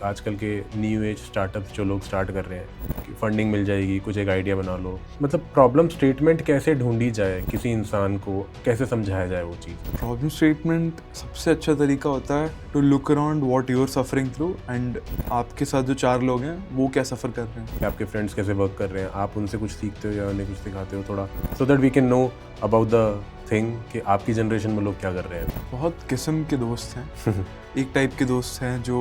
आजकल के new age startups जो लोग स्टार्ट कर रहे हैं कि फंडिंग मिल जाएगी, कुछ एक आइडिया बना लो, मतलब प्रॉब्लम स्टेटमेंट कैसे ढूंढी जाए, किसी इंसान को कैसे समझाया जाए वो चीज़। प्रॉब्लम स्टेटमेंट सबसे अच्छा तरीका होता है to look around what you are suffering through and आपके साथ जो चार लोग हैं वो क्या सफ़र कर रहे हैं। आपके फ्रेंड्स कैसे वर्क कर रहे हैं, आप उनसे कुछ सीखते हो या उन्हें कुछ सिखाते हो थोड़ा, so that we can know about the thing कि आपकी जनरेशन में लोग क्या कर रहे हैं। बहुत किस्म के दोस्त हैं। एक टाइप के दोस्त हैं जो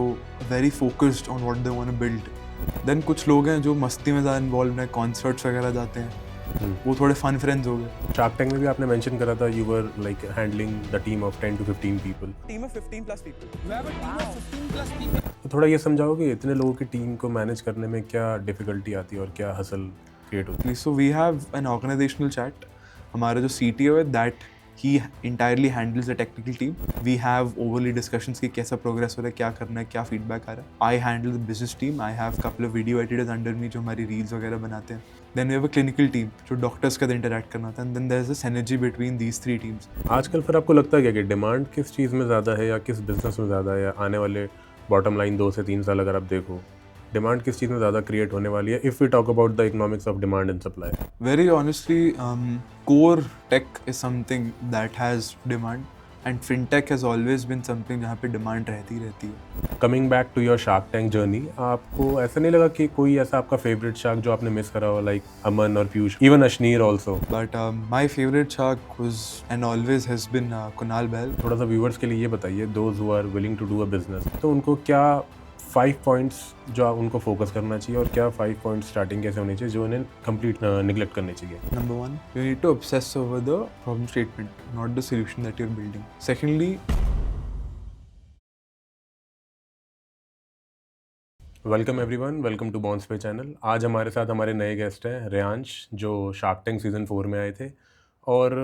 very focused on what they want to build. Then कुछ लोग हैं जो मस्ती में ज़्यादा इन्वॉल्व हैं, कॉन्सर्ट्स वगैरह जाते हैं, वो थोड़े फन फ्रेंड्स हो गए। शार्क टैंक में भी आपने मेंशन करा था you were like handling the team of 10 to 15 people. Team of 15 plus people. You have a team of 15 plus people. तो थोड़ा ये समझाओगे इतने लोगों की टीम को मैनेज करने में क्या डिफिकल्टी आती है और क्या हसल क्रिएट होती है। So we have an organizational chat. हमारा जो CTO है that he entirely handles the technical team. We have overly discussions कि कैसा progress हो रहा है, क्या करना है, क्या feedback आ रहा है. I handle the business team. I have couple of video editors under me जो हमारी reels वगैरह बनाते हैं. Then we have a clinical team जो doctors के साथ interact करना होता है. And then there's a synergy between these three teams. आजकल फिर आपको लगता है क्या कि डिमांड किस चीज़ में ज़्यादा है या किस बिजनेस में ज़्यादा है, या आने वाले बॉटम लाइन 2 से 3 साल अगर आप देखो डिमांड किस चीज़ में ज़्यादा क्रिएट होने वाली है, if we talk about the economics of demand and supply. Very honestly, core tech is something that has demand. And fintech has always been something जहाँ पे demand रहती है. Coming back to your shark tank journey, आपको ऐसा नहीं लगा कि कोई ऐसा आपका फेवरेट शार्क जो आपने मिस करा हो, लाइक अमन और Piyush, even Ashneer also. But my favorite shark was and always has been Kunal Bahl. थोड़ा सा व्यूअर्स के लिए ये बताइए, those who are willing to do a business, तो उनको क्या 5 पॉइंट्स जो उनको फोकस करना चाहिए और क्या 5 पॉइंट्स स्टार्टिंग कैसे होनी चाहिए जो उन्हें कंप्लीट निगलेक्ट करनी चाहिए। Number one, you need to obsess over the problem statement, not the solution that you're building. Secondly, welcome everyone, welcome to बॉन्स पे चैनल। आज हमारे साथ हमारे नए गेस्ट हैं रेयांश, जो शार्क टैंक सीज़न 4 में आए थे, और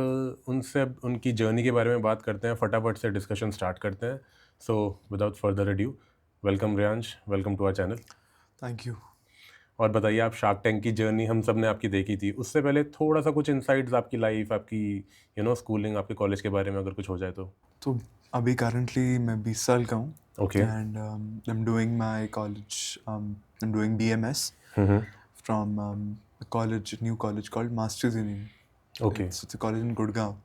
उनसे उनकी जर्नी के बारे में बात करते हैं, फटाफट से डिस्कशन स्टार्ट करते हैं। So without further adieu, welcome Reyansh, welcome to our channel. thank you. और बताइए, आप शार्क टैंक की जर्नी हम सब ने आपकी देखी थी, उससे पहले थोड़ा सा कुछ इनसाइट्स आपकी लाइफ, आपकी स्कूलिंग, आपके कॉलेज के बारे में अगर कुछ हो जाए तो। तो अभी currently मैं 20 साल का हूँ. Okay. And I'm doing my college. I'm doing BMS from a new college called Masters in Engineering. Okay. It's a college in Gurgaon.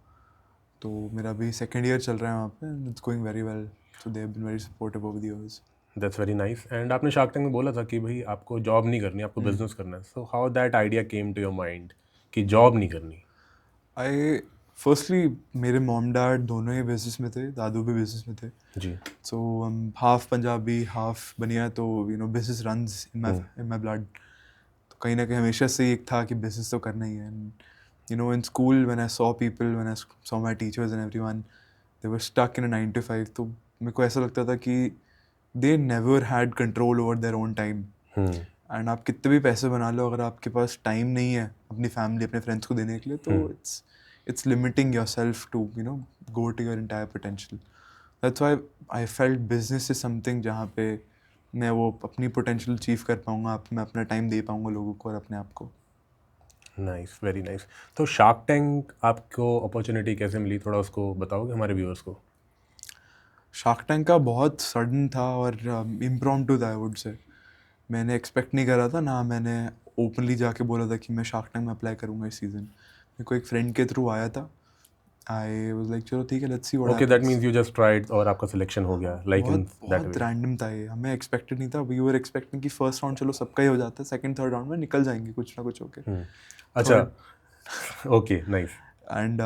तो मेरा अभी second year चल रहा है वहाँ पे and it's going very well. So they have been very supportive over the years. That's very nice. And आपने shark tank में बोला था कि भाई आपको जॉब नहीं करनी, आपको बिजनेस करना है। So how that idea came to your mind कि जॉब नहीं करनी। Firstly, मेरे मॉम डैड दोनों ही बिजनेस में थे, दादू भी बिजनेस में थे. जी। So I'm half Punjabi half बनिया, तो business runs in my blood. तो कहीं ना कहीं हमेशा से एक था कि बिजनेस तो करना ही है. And in school when I saw people, when I saw my teachers and everyone, they were stuck in a 9 to 5. तो मेरे को ऐसा लगता था कि they never had control over their own time. And आप कितने भी पैसे बना लो, अगर आपके पास टाइम नहीं है अपनी फैमिली, अपने फ्रेंड्स को देने के लिए, तो it's limiting yourself to go to your entire potential. That's why I felt business is something जहाँ पे मैं वो अपनी पोटेंशियल अचीव कर पाऊँगा, मैं अपना टाइम दे पाऊँगा लोगों को और अपने आप को. Nice, very nice. तो शार्क टैंक आपको अपॉर्चुनिटी कैसे मिली, थोड़ा उसको बताओगे हमारे व्यूअर्स को। शार्क टैंक का बहुत सडन था और इम्प्रॉम्प्टू था, आई वुड से. मैंने एक्सपेक्ट नहीं करा था ना, मैंने ओपनली जाके बोला था कि मैं शार्क टैंक में अप्लाई करूँगा इस सीज़न. मेरे को एक फ्रेंड के थ्रू आया था. आई वाज लाइक चलो ठीक है, let's see what okay, that means you just tried और आपका सिलेक्शन हो गया, लाइक इन दैट बहुत वे। रैंडम था ये, हमें एक्सपेक्टेड नहीं था. वी वर एक्सपेक्टिंग कि फर्स्ट राउंड चलो सबका ही हो जाता है, सेकंड थर्ड राउंड में निकल जाएंगे कुछ ना कुछ होके. अच्छा, okay, nice. And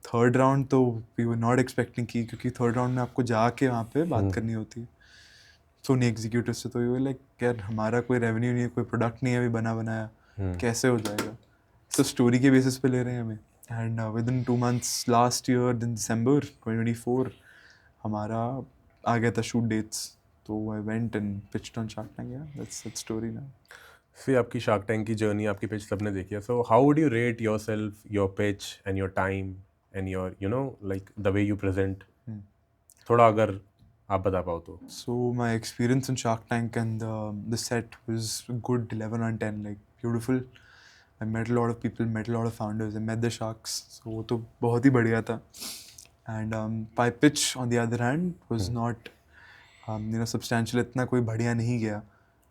third round तो वी वर नॉट एक्सपेक्टिंग की, क्योंकि थर्ड राउंड में आपको जाके वहाँ पे बात करनी होती है सोनी एग्जीक्यूटिव से. तो वी वर लाइक यार हमारा कोई रेवेन्यू नहीं है, कोई प्रोडक्ट नहीं है अभी बना बनाया, कैसे हो जाएगा. तो स्टोरी के बेसिस पे ले रहे हैं हमें. And with in 2 months last year in दिसंबर 2024 हमारा आ गया था शूट डेट्स. तो I went and pitched on Shark Tank. Yeah that's story now. फिर आपकी शार्क टैंक की जर्नी, आपकी पिच सबने देखी है। So how would you rate yourself, your pitch and your time and your like the way you present, थोड़ा अगर आप बता पाओ तो। So my experience in Shark Tank and the set was good, 11 on 10, like beautiful. I met a lot of people, met a lot of founders, I met the sharks, so वो तो बहुत ही बढ़िया था. And my pitch on the other hand was not substantial इतना कोई बढ़िया नहीं गया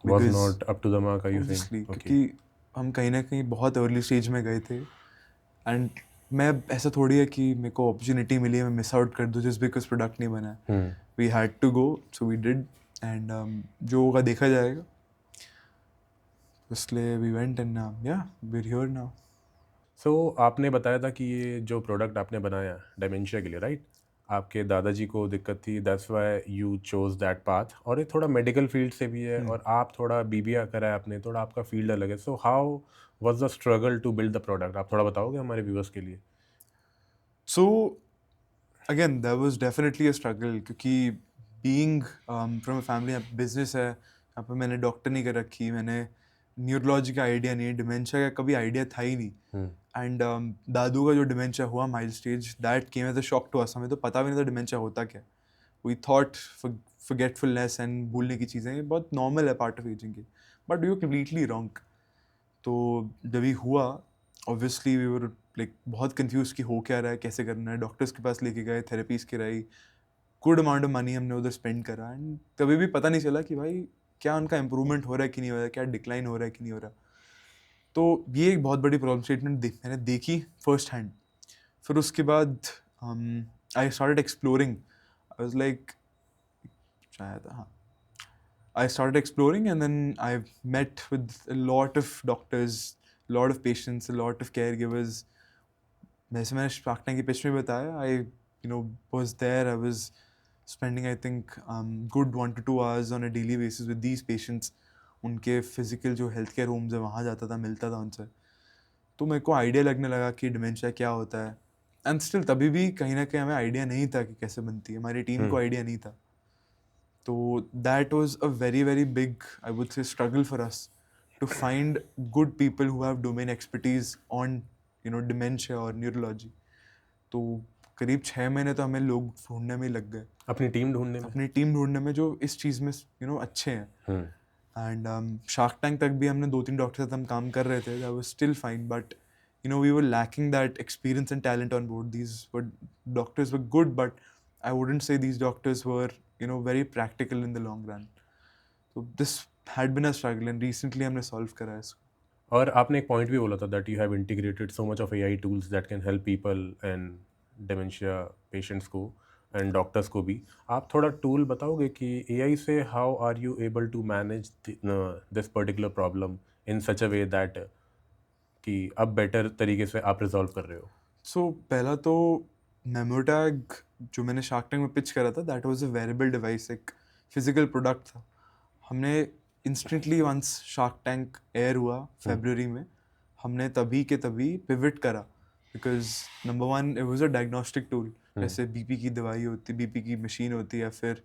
was because not up to the mark, are you saying? obviously Okay. क्योंकि हम कहीं ना कहीं बहुत अर्ली स्टेज में गए थे एंड मैं ऐसा थोड़ी है कि मेरे को अपॉर्चुनिटी मिली है मैं मिस आउट कर दूँ जस्ट बिकॉज प्रोडक्ट नहीं बना Hmm. We had to go so we did and जो होगा देखा जाएगा इसलिए वी वेंट एंड या we are here now So आपने बताया था कि ये जो प्रोडक्ट आपने बनाया डेमेंशिया के लिए, राइट? आपके दादाजी को दिक्कत थी, that's why you chose that path, और ये थोड़ा मेडिकल फील्ड से भी है और आप थोड़ा बीबीए करा है आपने, थोड़ा आपका फील्ड अलग है. So how was the struggle to build the product? आप थोड़ा बताओगे हमारे व्यूअर्स के लिए? So again, there was definitely a struggle क्योंकि being from a family business है यहाँ पे मैंने डॉक्टर नहीं कर रखी मैंने न्यूरोलॉजी का आइडिया नहीं डिमेंशिया का कभी आइडिया था ही नहीं एंड दादू का जो डिमेंशिया हुआ mild stage that came as a shock to us हमें तो पता भी नहीं था डिमेंशिया होता क्या वी थॉट फॉरगेटफुलनेस एंड भूलने की चीज़ें ये बहुत नॉर्मल है पार्ट ऑफ एजिंग की बट यू कम्प्लीटली रॉन्ग तो जब ये हुआ ऑब्वियसली वी वर लाइक बहुत कंफ्यूज कि हो क्या रहा है कैसे करना है डॉक्टर्स के पास लेके गए थेरेपीज कराई गुड अमाउंट ऑफ मनी हमने उधर स्पेंड करा एंड कभी भी पता नहीं चला कि भाई क्या उनका इम्प्रूवमेंट हो रहा है कि नहीं हो रहा है क्या डिक्लाइन हो रहा है कि नहीं हो रहा तो ये एक बहुत बड़ी प्रॉब्लम स्टेटमेंट मैंने देखी फर्स्ट हैंड फिर उसके बाद I started exploring I was like शायद हाँ I started exploring and then I met with a lot of doctors, a lot of patients, a lot of caregivers. जैसे मैंने Shark Tank की pitch में बताया, I was there. I was spending I think good 1 to 2 hours on a daily basis with these patients. उनके physical जो health care homes है वहाँ जाता था मिलता था उनसे तो मेरे को आइडिया लगने लगा कि डिमेंशिया क्या होता है एंड स्टिल तभी भी कहीं ना कहीं हमें आइडिया नहीं था कि कैसे बनती है हमारी टीम को आइडिया नहीं था तो that was a very very big I would say struggle for us to find good people who have domain expertise on dementia or neurology तो करीब 6 महीने तो हमें लोग ढूंढने में ही लग गए अपनी टीम ढूंढने में? अपनी टीम ढूंढने में जो इस चीज़ में अच्छे हैं एंड शार्क टैंक तक भी हमने 2-3 डॉक्टर से हम काम कर रहे थे that was still fine but we were lacking that experience and talent on board these doctors were good but I wouldn't say these doctors were very practical in the long run so this had been a struggle and recently हमने solve करा है इसको और आपने एक point भी बोला था that you have integrated so much of AI tools that can help people and dementia patients को एंड डॉक्टर्स को भी. आप थोड़ा टूल बताओगे कि एआई से how are you able to manage this particular problem in such a way that कि अब बेटर तरीके से आप रिजॉल्व कर रहे हो? सो पहला तो मेमोटैग जो मैंने शार्क टैंक में पिच करा था that was a wearable device एक फिजिकल प्रोडक्ट था हमने instantly once shark tank air हुआ फरवरी में हमने तभी के तभी पिवट करा because number 1 it was a diagnostic tool जैसे बीपी की दवाई होती बीपी की मशीन होती है या फिर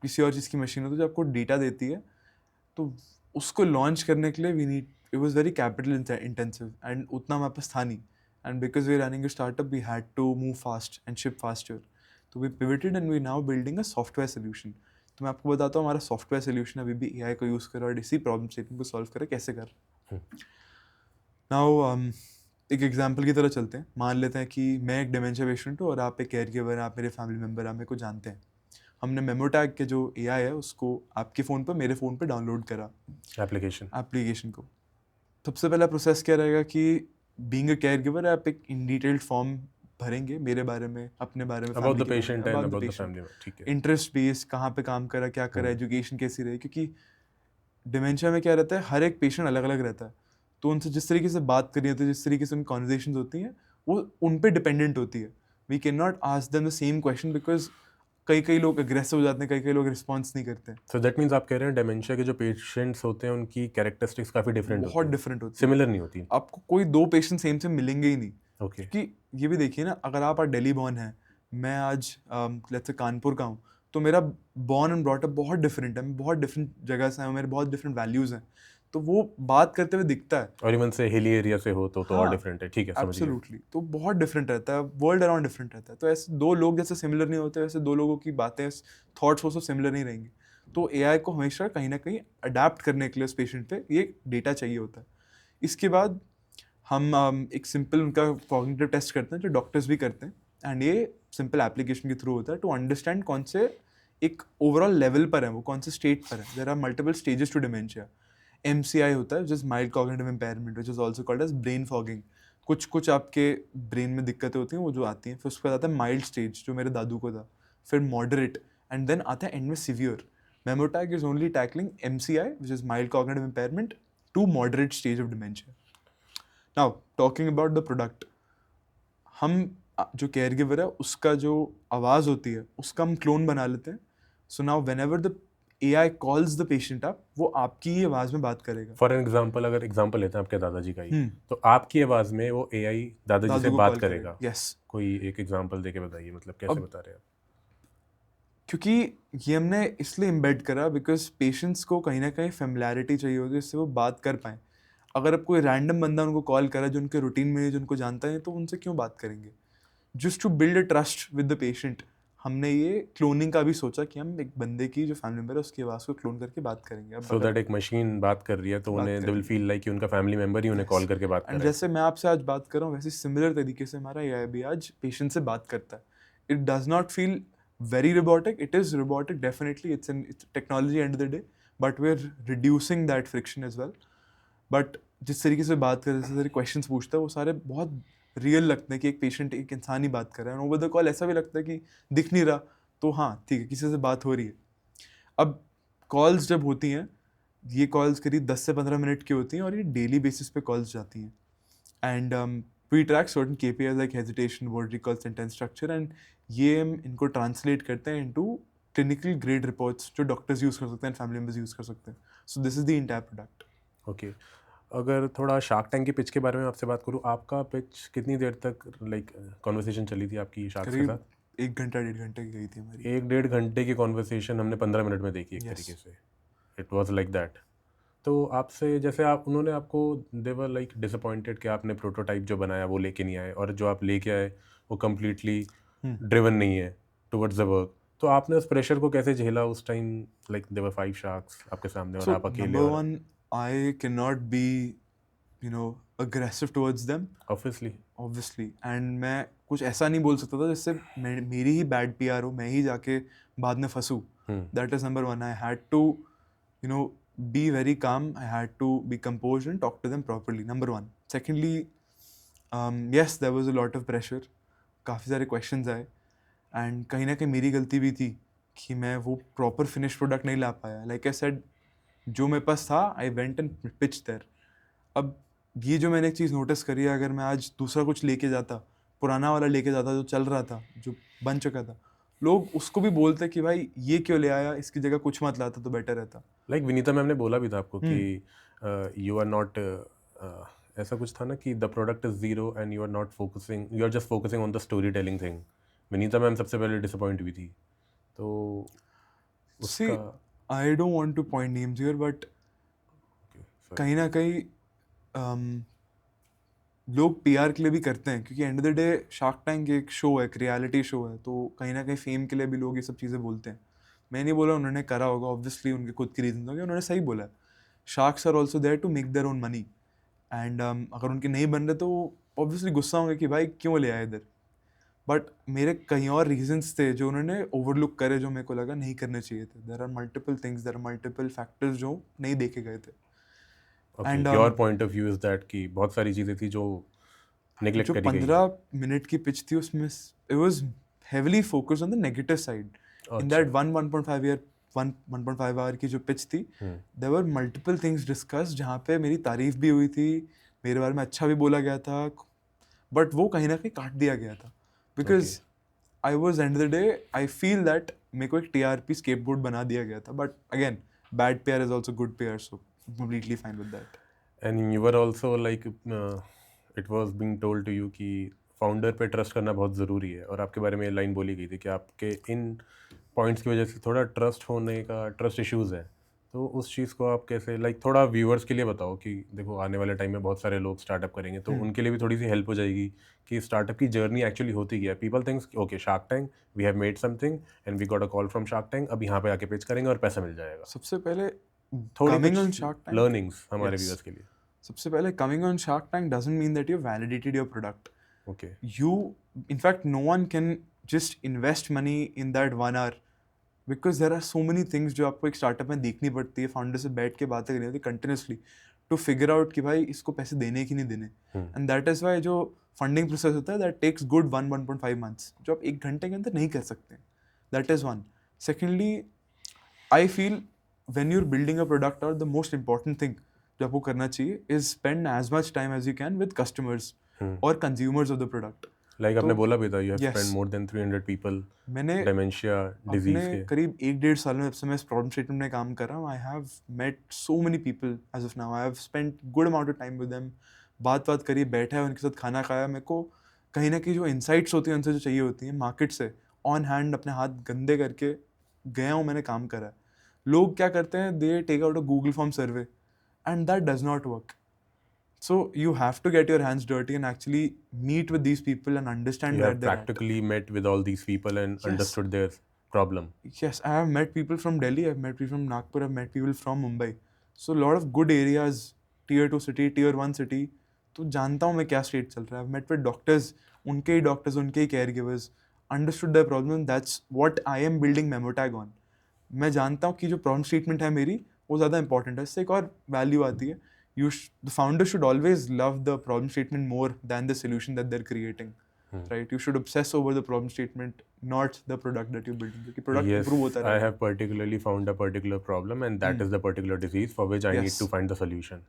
किसी और चीज़ की मशीन होती है जो आपको डेटा देती है तो उसको लॉन्च करने के लिए we need it was very capital intensive and उतना हमारे पास था नहीं and because we're running a startup we had to move fast and ship faster so we pivoted and we're now building a software solution तो मैं आपको बताता हूँ हमारा सॉफ्टवेयर सोल्यूशन अभी भी एआई को यूज़ कर और इसी प्रॉब्लम स्टेटमेंट को सॉल्व करे कैसे कर नाउ एक एग्जांपल की तरह चलते हैं मान लेते हैं कि मैं एक डिमेंशिया पेशेंट हूँ और आप एक केयर गिवर हैं आप मेरे फैमिली मेम्बर आप मेरे को जानते हैं हमने मेमोटैग के जो एआई है उसको आपके फ़ोन पर मेरे फ़ोन पर डाउनलोड करा एप्लीकेशन को सबसे पहला प्रोसेस क्या रहेगा कि बीइंग अ केयर गिवर आप एक इन डिटेल्ड फॉर्म भरेंगे मेरे बारे में अपने बारे में about the patient and about the family. ठीक है. इंटरेस्ट बेस कहाँ पे काम करा क्या करा एजुकेशन कैसी रही क्योंकि डिमेंशिया में क्या रहता है हर एक पेशेंट अलग अलग रहता है तो उनसे जिस तरीके से बात करनी होती है जिस तरीके से उनकी कॉन्वर्जेशन होती हैं वो उन पे डिपेंडेंट होती है we can not ask them the same question because कई लोग अग्रेसिव हो जाते हैं कई लोग रिस्पॉन्स नहीं करते सो दैट मीन्स आप कह रहे हैं डिमेंशिया के जो पेशेंट्स होते हैं उनकी कैरेक्टरिस्टिक्स काफ़ी डिफरेंट बहुत डिफरेंट होती है सिमिलर नहीं होती. आपको कोई 2 पेशेंट सेम से मिलेंगे ही नहीं ओके. क्योंकि ये भी देखिए ना अगर आप आज दिल्ली बॉर्न है मैं आज लेट्स से कानपुर का हूँ तो मेरा बॉर्न एंड ब्रॉट अप बहुत डिफरेंट है मैं बहुत डिफरेंट जगह से हूँ मेरे बहुत डिफरेंट वैल्यूज़ हैं तो वो बात करते हुए दिखता है और इवन से हिली एरिया से हो तो और हाँ, डिफरेंट है. ठीक है, समझ गया. एब्सोल्युटली तो बहुत डिफरेंट रहता है वर्ल्ड अराउंड डिफरेंट रहता है तो ऐसे 2 लोग जैसे सिमिलर नहीं होते वैसे 2 लोगों की बातें थॉट्स वो सिमिलर नहीं रहेंगी तो एआई को हमेशा कहीं ना कहीं अडेप्ट करने के लिए उस पेशेंट पे ये डेटा चाहिए होता है इसके बाद हम एक सिंपल उनका कॉग्निटिव टेस्ट करते हैं जो डॉक्टर्स भी करते हैं एंड ये सिंपल एप्लीकेशन के थ्रू होता है टू अंडरस्टैंड कौन से एक ओवरऑल लेवल पर है, वो कौन से स्टेट पर है. There are multiple stages to dementia. MCI होता है, जिस mild cognitive impairment, which is also called as brain fogging. कुछ आपके ब्रेन में दिक्कतें होती हैं वो जो आती हैं. फिर उसके बाद आता है माइल्ड स्टेज, जो मेरे दादू को था. फिर मॉडरेट, एंड देन आता है एंड में severe. Memotag is only tackling MCI, which is mild cognitive impairment, to moderate stage of dementia. Now talking about the product, हम जो केयर गिवर है उसका जो आवाज़ होती है उसका हम क्लोन बना लेते हैं. So now when ever the AI calls the patient up, वो आपकी ही आवाज़ में बात करेगा. फॉर एग्जाम्पल, अगर एग्जाम्पल लेते हैं आपके दादाजी का ही, तो आपकी आवाज़ में वो AI दादाजी दादू से को बात call करेगा. यस. कोई एक एग्जाम्पल देके बताइए, मतलब कैसे अब- बता रहे हैं आप? क्योंकि ये हमने इसलिए इम्बेड करा बिकॉज पेशेंट्स को कहीं ना कहीं फेमिलैरिटी चाहिए होती है जिससे वो बात कर पाएँ. अगर अब कोई रैंडम बंदा उनको कॉल करा जो उनके रूटीन में है, जो उनको जानता है, तो उनसे क्यों बात करेंगे. Just to build a trust with the patient, हमने ये क्लोनिंग का भी सोचा कि हम एक बंदे की जो फैमिली मेंबर है उसकी आवाज़ को क्लोन करके बात करेंगे. अब सो दैट एक मशीन बात कर रही है तो बात उन्हें दे विल करेगी. फील लाइक कि उनका फैमिली मेंबर ही उन्हें कॉल करके बात कर एंड रहा है. जैसे मैं आपसे आज बात कर रहा हूँ, वैसे सिमिलर तरीके से हमारा AI भी आज पेशेंट से बात करता है. It does not feel very robotic. It is robotic definitely, it's an technology end of the day, but we are reducing that friction as well. But जिस तरीके से बात कर, जैसे सारे क्वेश्चंस पूछता है, वो सारे बहुत रियल लगते हैं कि एक पेशेंट एक इंसान ही बात कर रहा है. ओवर द कॉल ऐसा भी लगता है कि दिख नहीं रहा, तो हाँ ठीक है, किसी से बात हो रही है. अब कॉल्स जब होती हैं, ये कॉल्स करीब 10 से 15 मिनट की होती हैं और ये डेली बेसिस पे कॉल्स जाती हैं. And we track certain KPIs like hesitation, word recall, sentence structure, and ये हम इनको ट्रांसलेट करते हैं इनटू क्लिनिकल ग्रेड रिपोर्ट्स जो डॉक्टर्स यूज़ कर सकते हैं, फैमिली मेम्बर्स यूज़ कर सकते हैं. So this is the entire product. Okay. अगर थोड़ा शार्क टैंक की पिच के बारे में आपसे बात करूँ, आपका पिच कितनी देर तक लाइक कॉन्वर्सेशन चली थी आपकी शार्क के करीब साथ? 1 घंटा 1.5 घंटे की गई थी हमारी. 1-1.5 घंटे की कॉन्वर्सेशन हमने 15 मिनट में देखी एक Yes. तरीके से. It was like that. तो आपसे जैसे आप उन्होंने आपको दे वर लाइक डिसअपॉइंटेड कि आपने प्रोटोटाइप जो बनाया वो लेके नहीं आए, और जो आप लेके आए वो कम्प्लीटली ड्रिवन नहीं है टुवर्ड्स द वर्क. तो आपने उस प्रेशर को कैसे झेला उस time? Like there were 5 sharks आपके सामने और So आप अकेले. number और one, I cannot be, aggressive towards them, obviously. obviously. And मैं कुछ ऐसा नहीं बोल सकता था जिससे मेरी ही बैड PR हो, मैं ही जाके बाद में फंसूँ. That is number one. I had to, be very calm. I had to be composed and talk to them properly. Number one. Secondly, yes, there was a lot of pressure. काफ़ी सारे questions आए. And कहीं ना कहीं मेरी गलती भी थी कि मैं वो proper finished product नहीं ला पाया. Like I said, जो मेरे पास था, I went and pitched there. अब ये जो मैंने एक चीज़ नोटिस करी है, अगर मैं आज दूसरा कुछ लेके जाता, पुराना वाला लेके जाता जो चल रहा था, जो बन चुका था, लोग उसको भी बोलते कि भाई ये क्यों ले आया, इसकी जगह कुछ मत लाता तो बेटर रहता. लाइक विनीता मैम ने बोला भी था आपको कि यू आर नॉट, ऐसा कुछ था ना कि the product is zero and you are not focusing, you are just focusing on the story telling thing. Vineeta ma'am सबसे पहले डिसअपॉइंट हुई थी. तो See, I don't want to point names here, but कहीं ना कहीं लोग PR के लिए भी करते हैं, क्योंकि and of the day shark tank एक शो है, एक रियलिटी शो है, तो कहीं ना कहीं फेम के लिए भी लोग ये सब चीज़ें बोलते हैं. मैं नहीं बोला उन्होंने करा होगा, ऑब्वियसली उनके खुद की रीजन होंगे, उन्होंने सही बोला है. Sharks are also there to make their own money, and अगर उनके नहीं बन रहे तो ऑब्वियसली गुस्सा होंगे कि भाई क्यों ले आए इधर. बट मेरे कहीं और रीजंस थे जो उन्होंने ओवरलुक करे, जो मेरे को लगा नहीं करने चाहिए थे. There are multiple things, there are multiple factors जो नहीं देखे गए थे. And your point of view is that कि बहुत सारी चीज़ें थी जो नेग्लेक्ट जो करी गई. 15 मिनट की पिच थी उसमें it was heavily focused on the negative side. In that 1.5 hour की जो पिच थी, there were multiple things discuss, जहाँ पे मेरी तारीफ भी हुई थी, मेरे बारे में अच्छा भी बोला गया था, बट वो कहीं ना कहीं काट दिया गया था. Because I was end the day I feel that मेरे को एक TRP स्केपबोर्ड बना दिया गया था. But again bad PR is also good PR, so completely fine with that. And you were also like it was being told to you कि founder पे ट्रस्ट करना बहुत ज़रूरी है, और आपके बारे में ये लाइन बोली गई थी कि आपके इन पॉइंट्स की वजह से थोड़ा ट्रस्ट इश्यूज़ है. तो उस चीज़ को आप कैसे लाइक थोड़ा व्यूअर्स के लिए बताओ कि देखो आने वाले टाइम में बहुत सारे लोग स्टार्टअप करेंगे, तो उनके लिए भी थोड़ी सी हेल्प हो जाएगी कि स्टार्टअप की जर्नी एक्चुअली होती क्या है. People thinks okay Shark Tank, we have made something and we got a call from Shark Tank, अब यहाँ पे आके पिच करेंगे और पैसा मिल जाएगा. सबसे पहले थोड़ी coming on कुछ Shark Tank, लर्निंग्स हमारे Yes. व्यूअर्स के लिए. सबसे पहले coming on Shark Tank doesn't mean that you've validated your product. Okay. You, in fact, no one can just invest money in that 1 hour because there are so many things जो आपको एक startup में देखनी पड़ती है, founder से बैठ के बातें करनी होती है कंटिन्यूसली टू फिगर आउट कि भाई इसको पैसे देने कि नहीं देने. एंड दैट इज़ वाई जो फंडिंग प्रोसेस होता है दैट टेक्स गुड 1.5 मंथ्स, जो आप 1 घंटे के अंदर नहीं कर सकते. That is one. Secondly, I feel when you're building a product, or the most important thing जो आपको करना चाहिए is spend as much time as you can with customers or consumers of the product. Like आपने तो बोला भी था you have yes, spend more than 300 people मैंने डिमेंशिया डिजीज अपने के. करीब 1-1.5 साल में जब से मैं इस प्रॉब्लम स्टेटमेंट में काम कर रहा हूँ, I have met so many people as of now. I have spent good amount of time with them. बात करी, बैठा है उनके साथ, खाना खाया. मेरे को कहीं ना कहीं जो इंसाइट्स होती हैं उनसे जो चाहिए होती हैं मार्केट से, ऑन हैंड अपने हाथ गंदे करके गया हूँ, मैंने काम करा है. लोग क्या करते हैं, they take out a Google form survey and that does not work. So you have to get your hands dirty and actually meet with these people and understand You where have they're at. practically met with all these people and Yes. understood their problem. Yes, I have met people from Delhi, I've met people from Nagpur, I've met people from Mumbai. So a lot of good areas, tier 2 city, tier 1 city. तो जानता हूँ मैं क्या state चल रहा है. I've met with doctors, उनके ही doctors, उनके ही caregivers, understood their problem. That's what I am building Memotag on. मैं जानता हूँ कि जो प्रॉब्लम स्टेटमेंट है मेरी वो ज़्यादा इंपॉर्टेंट है. इससे एक और वैल्यू आती है. The founder should always love the problem statement more than the solution that they're creating. Right? You should obsess over the problem statement, not the product that you're building. क्योंकि product Yes, improve होता I रहेगा. have particularly found a particular problem and that is the particular disease for which I need Yes. to find the solution.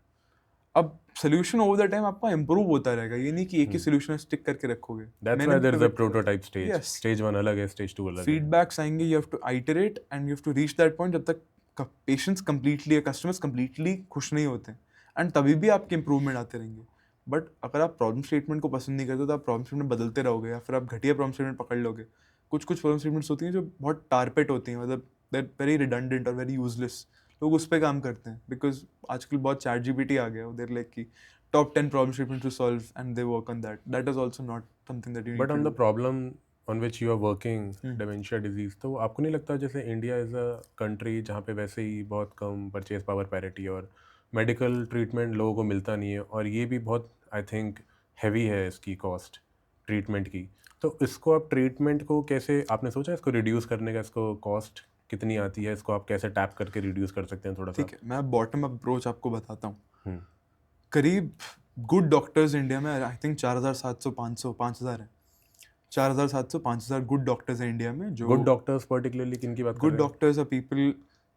अब solution over the time आपका improve होता रहेगा. ये नहीं कि एक ही solution स्टिक करके रखोगे. That's मैंने why there is a pivot किया. prototype stage. Yes. Stage 1 अलग है, stage 2 अलग है. Feedbacks आएंगे, you have to iterate and you have to reach that point जब तक patients completely, customers completely खुश नहीं होते. एंड तभी भी आपके इंप्रूवमेंट आते रहेंगे. बट अगर आप प्रॉब्लम स्टेटमेंट को पसंद नहीं करते तो आप प्रॉब्लम स्टेटमेंट बदलते रहोगे या फिर आप घटिया प्रॉब्लम स्टेटमेंट पकड़ लोगे. कुछ प्रॉब्लम स्टेटमेंट्स होती हैं जो बहुत टारपेट होती हैं, मतलब दैट वेरी रिडंडेंट और वेरी यूजलेस. लोग उस पर काम करते हैं बिकॉज आजकल बहुत ChatGPT आ गया. देयर लाइक कि top 10 problem statement to solve and they work on that. That is also not something that you need But to on do. the problem on which you are working, dementia disease, तो आपको नहीं लगता जैसे India is a country जहाँ पे वैसे ही बहुत कम purchase power parity और मेडिकल ट्रीटमेंट लोगों को मिलता नहीं है और ये भी बहुत आई थिंक हैवी है इसकी कॉस्ट ट्रीटमेंट की. तो इसको आप ट्रीटमेंट को कैसे आपने सोचा इसको रिड्यूस करने का, इसको कॉस्ट कितनी आती है, इसको आप कैसे टैप करके रिड्यूस कर सकते हैं थोड़ा सा? ठीक है, मैं बॉटम अप अप्रोच आपको बताता हूँ. हम्म, करीब गुड डॉक्टर्स इंडिया में आई थिंक 4,700-5,000 है. 4,700-5,000 गुड डॉक्टर्स हैं इंडिया में. जो गुड डॉक्टर्स पर्टिकुलरली किन की बात कर गुड रहे हैं? डॉक्टर्स आर पीपल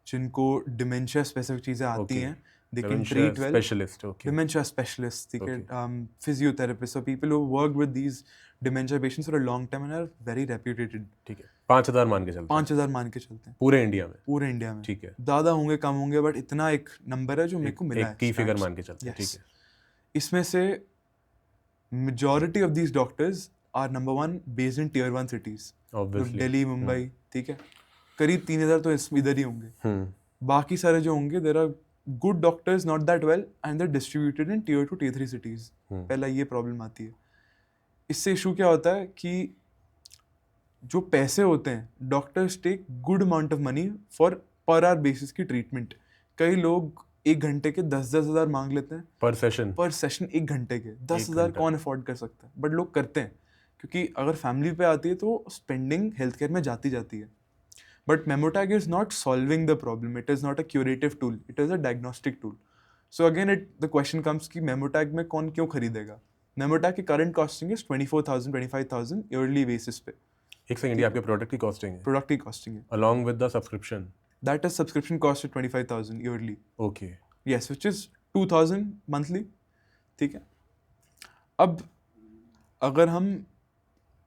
जिनको डिमेंशिया स्पेसिफिक चीज़ें आती Okay. हैं. They can Dementia treat well. specialist, okay. Dementia specialists, ठीक है, Okay. physiotherapists, so people who work with these dementia patients for a long time and are very reputed. ठीक है, 5,000 मान के चलते हैं 5,000 मान के चलते हैं पूरे इंडिया में. पूरे इंडिया में. ठीक है, ज़्यादा होंगे कम होंगे बट इतना एक नंबर है जो मेरे को मिला एक है. की फिगर stats. मान के चलते हैं. Yes. ठीक है, इसमें से majority of these doctors are number one based in tier 1 cities. obviously. Delhi, Mumbai, ठीक है. करीब 3,000 तो इधर ही होंगे. हम्म, बाकी सारे जो होंगे there are good doctors not that well and there distributed in tier 2 tier 3 cities. पहला ये प्रॉब्लम आती है. इससे इशू क्या होता है कि जो पैसे होते हैं, doctors take good amount of money for per hour basis की ट्रीटमेंट. कई लोग 1 घंटे के 10-10 हज़ार मांग लेते हैं पर सेशन. पर सेशन. 1 घंटे के 10 हज़ार घंटा. कौन अफोर्ड कर सकता है, बट लोग करते हैं क्योंकि अगर फैमिली पे आती है तो स्पेंडिंग हेल्थ केयर में जाती है. But Memotag is not solving the problem, it is not a curative tool, it is a diagnostic tool. So again the question comes कि मेमोटैग में कौन क्यों खरीदेगा. मेमोटैग की current costing is 24,000-25,000 yearly basis पे. एक सेकंड, ये आपके प्रोडक्ट की कॉस्टिंग है प्रोडक्ट की कॉस्टिंग है. along with the subscription. That is subscription cost 25,000 yearly. Okay. Yes, which is 2,000 monthly. ठीक है. अब अगर हम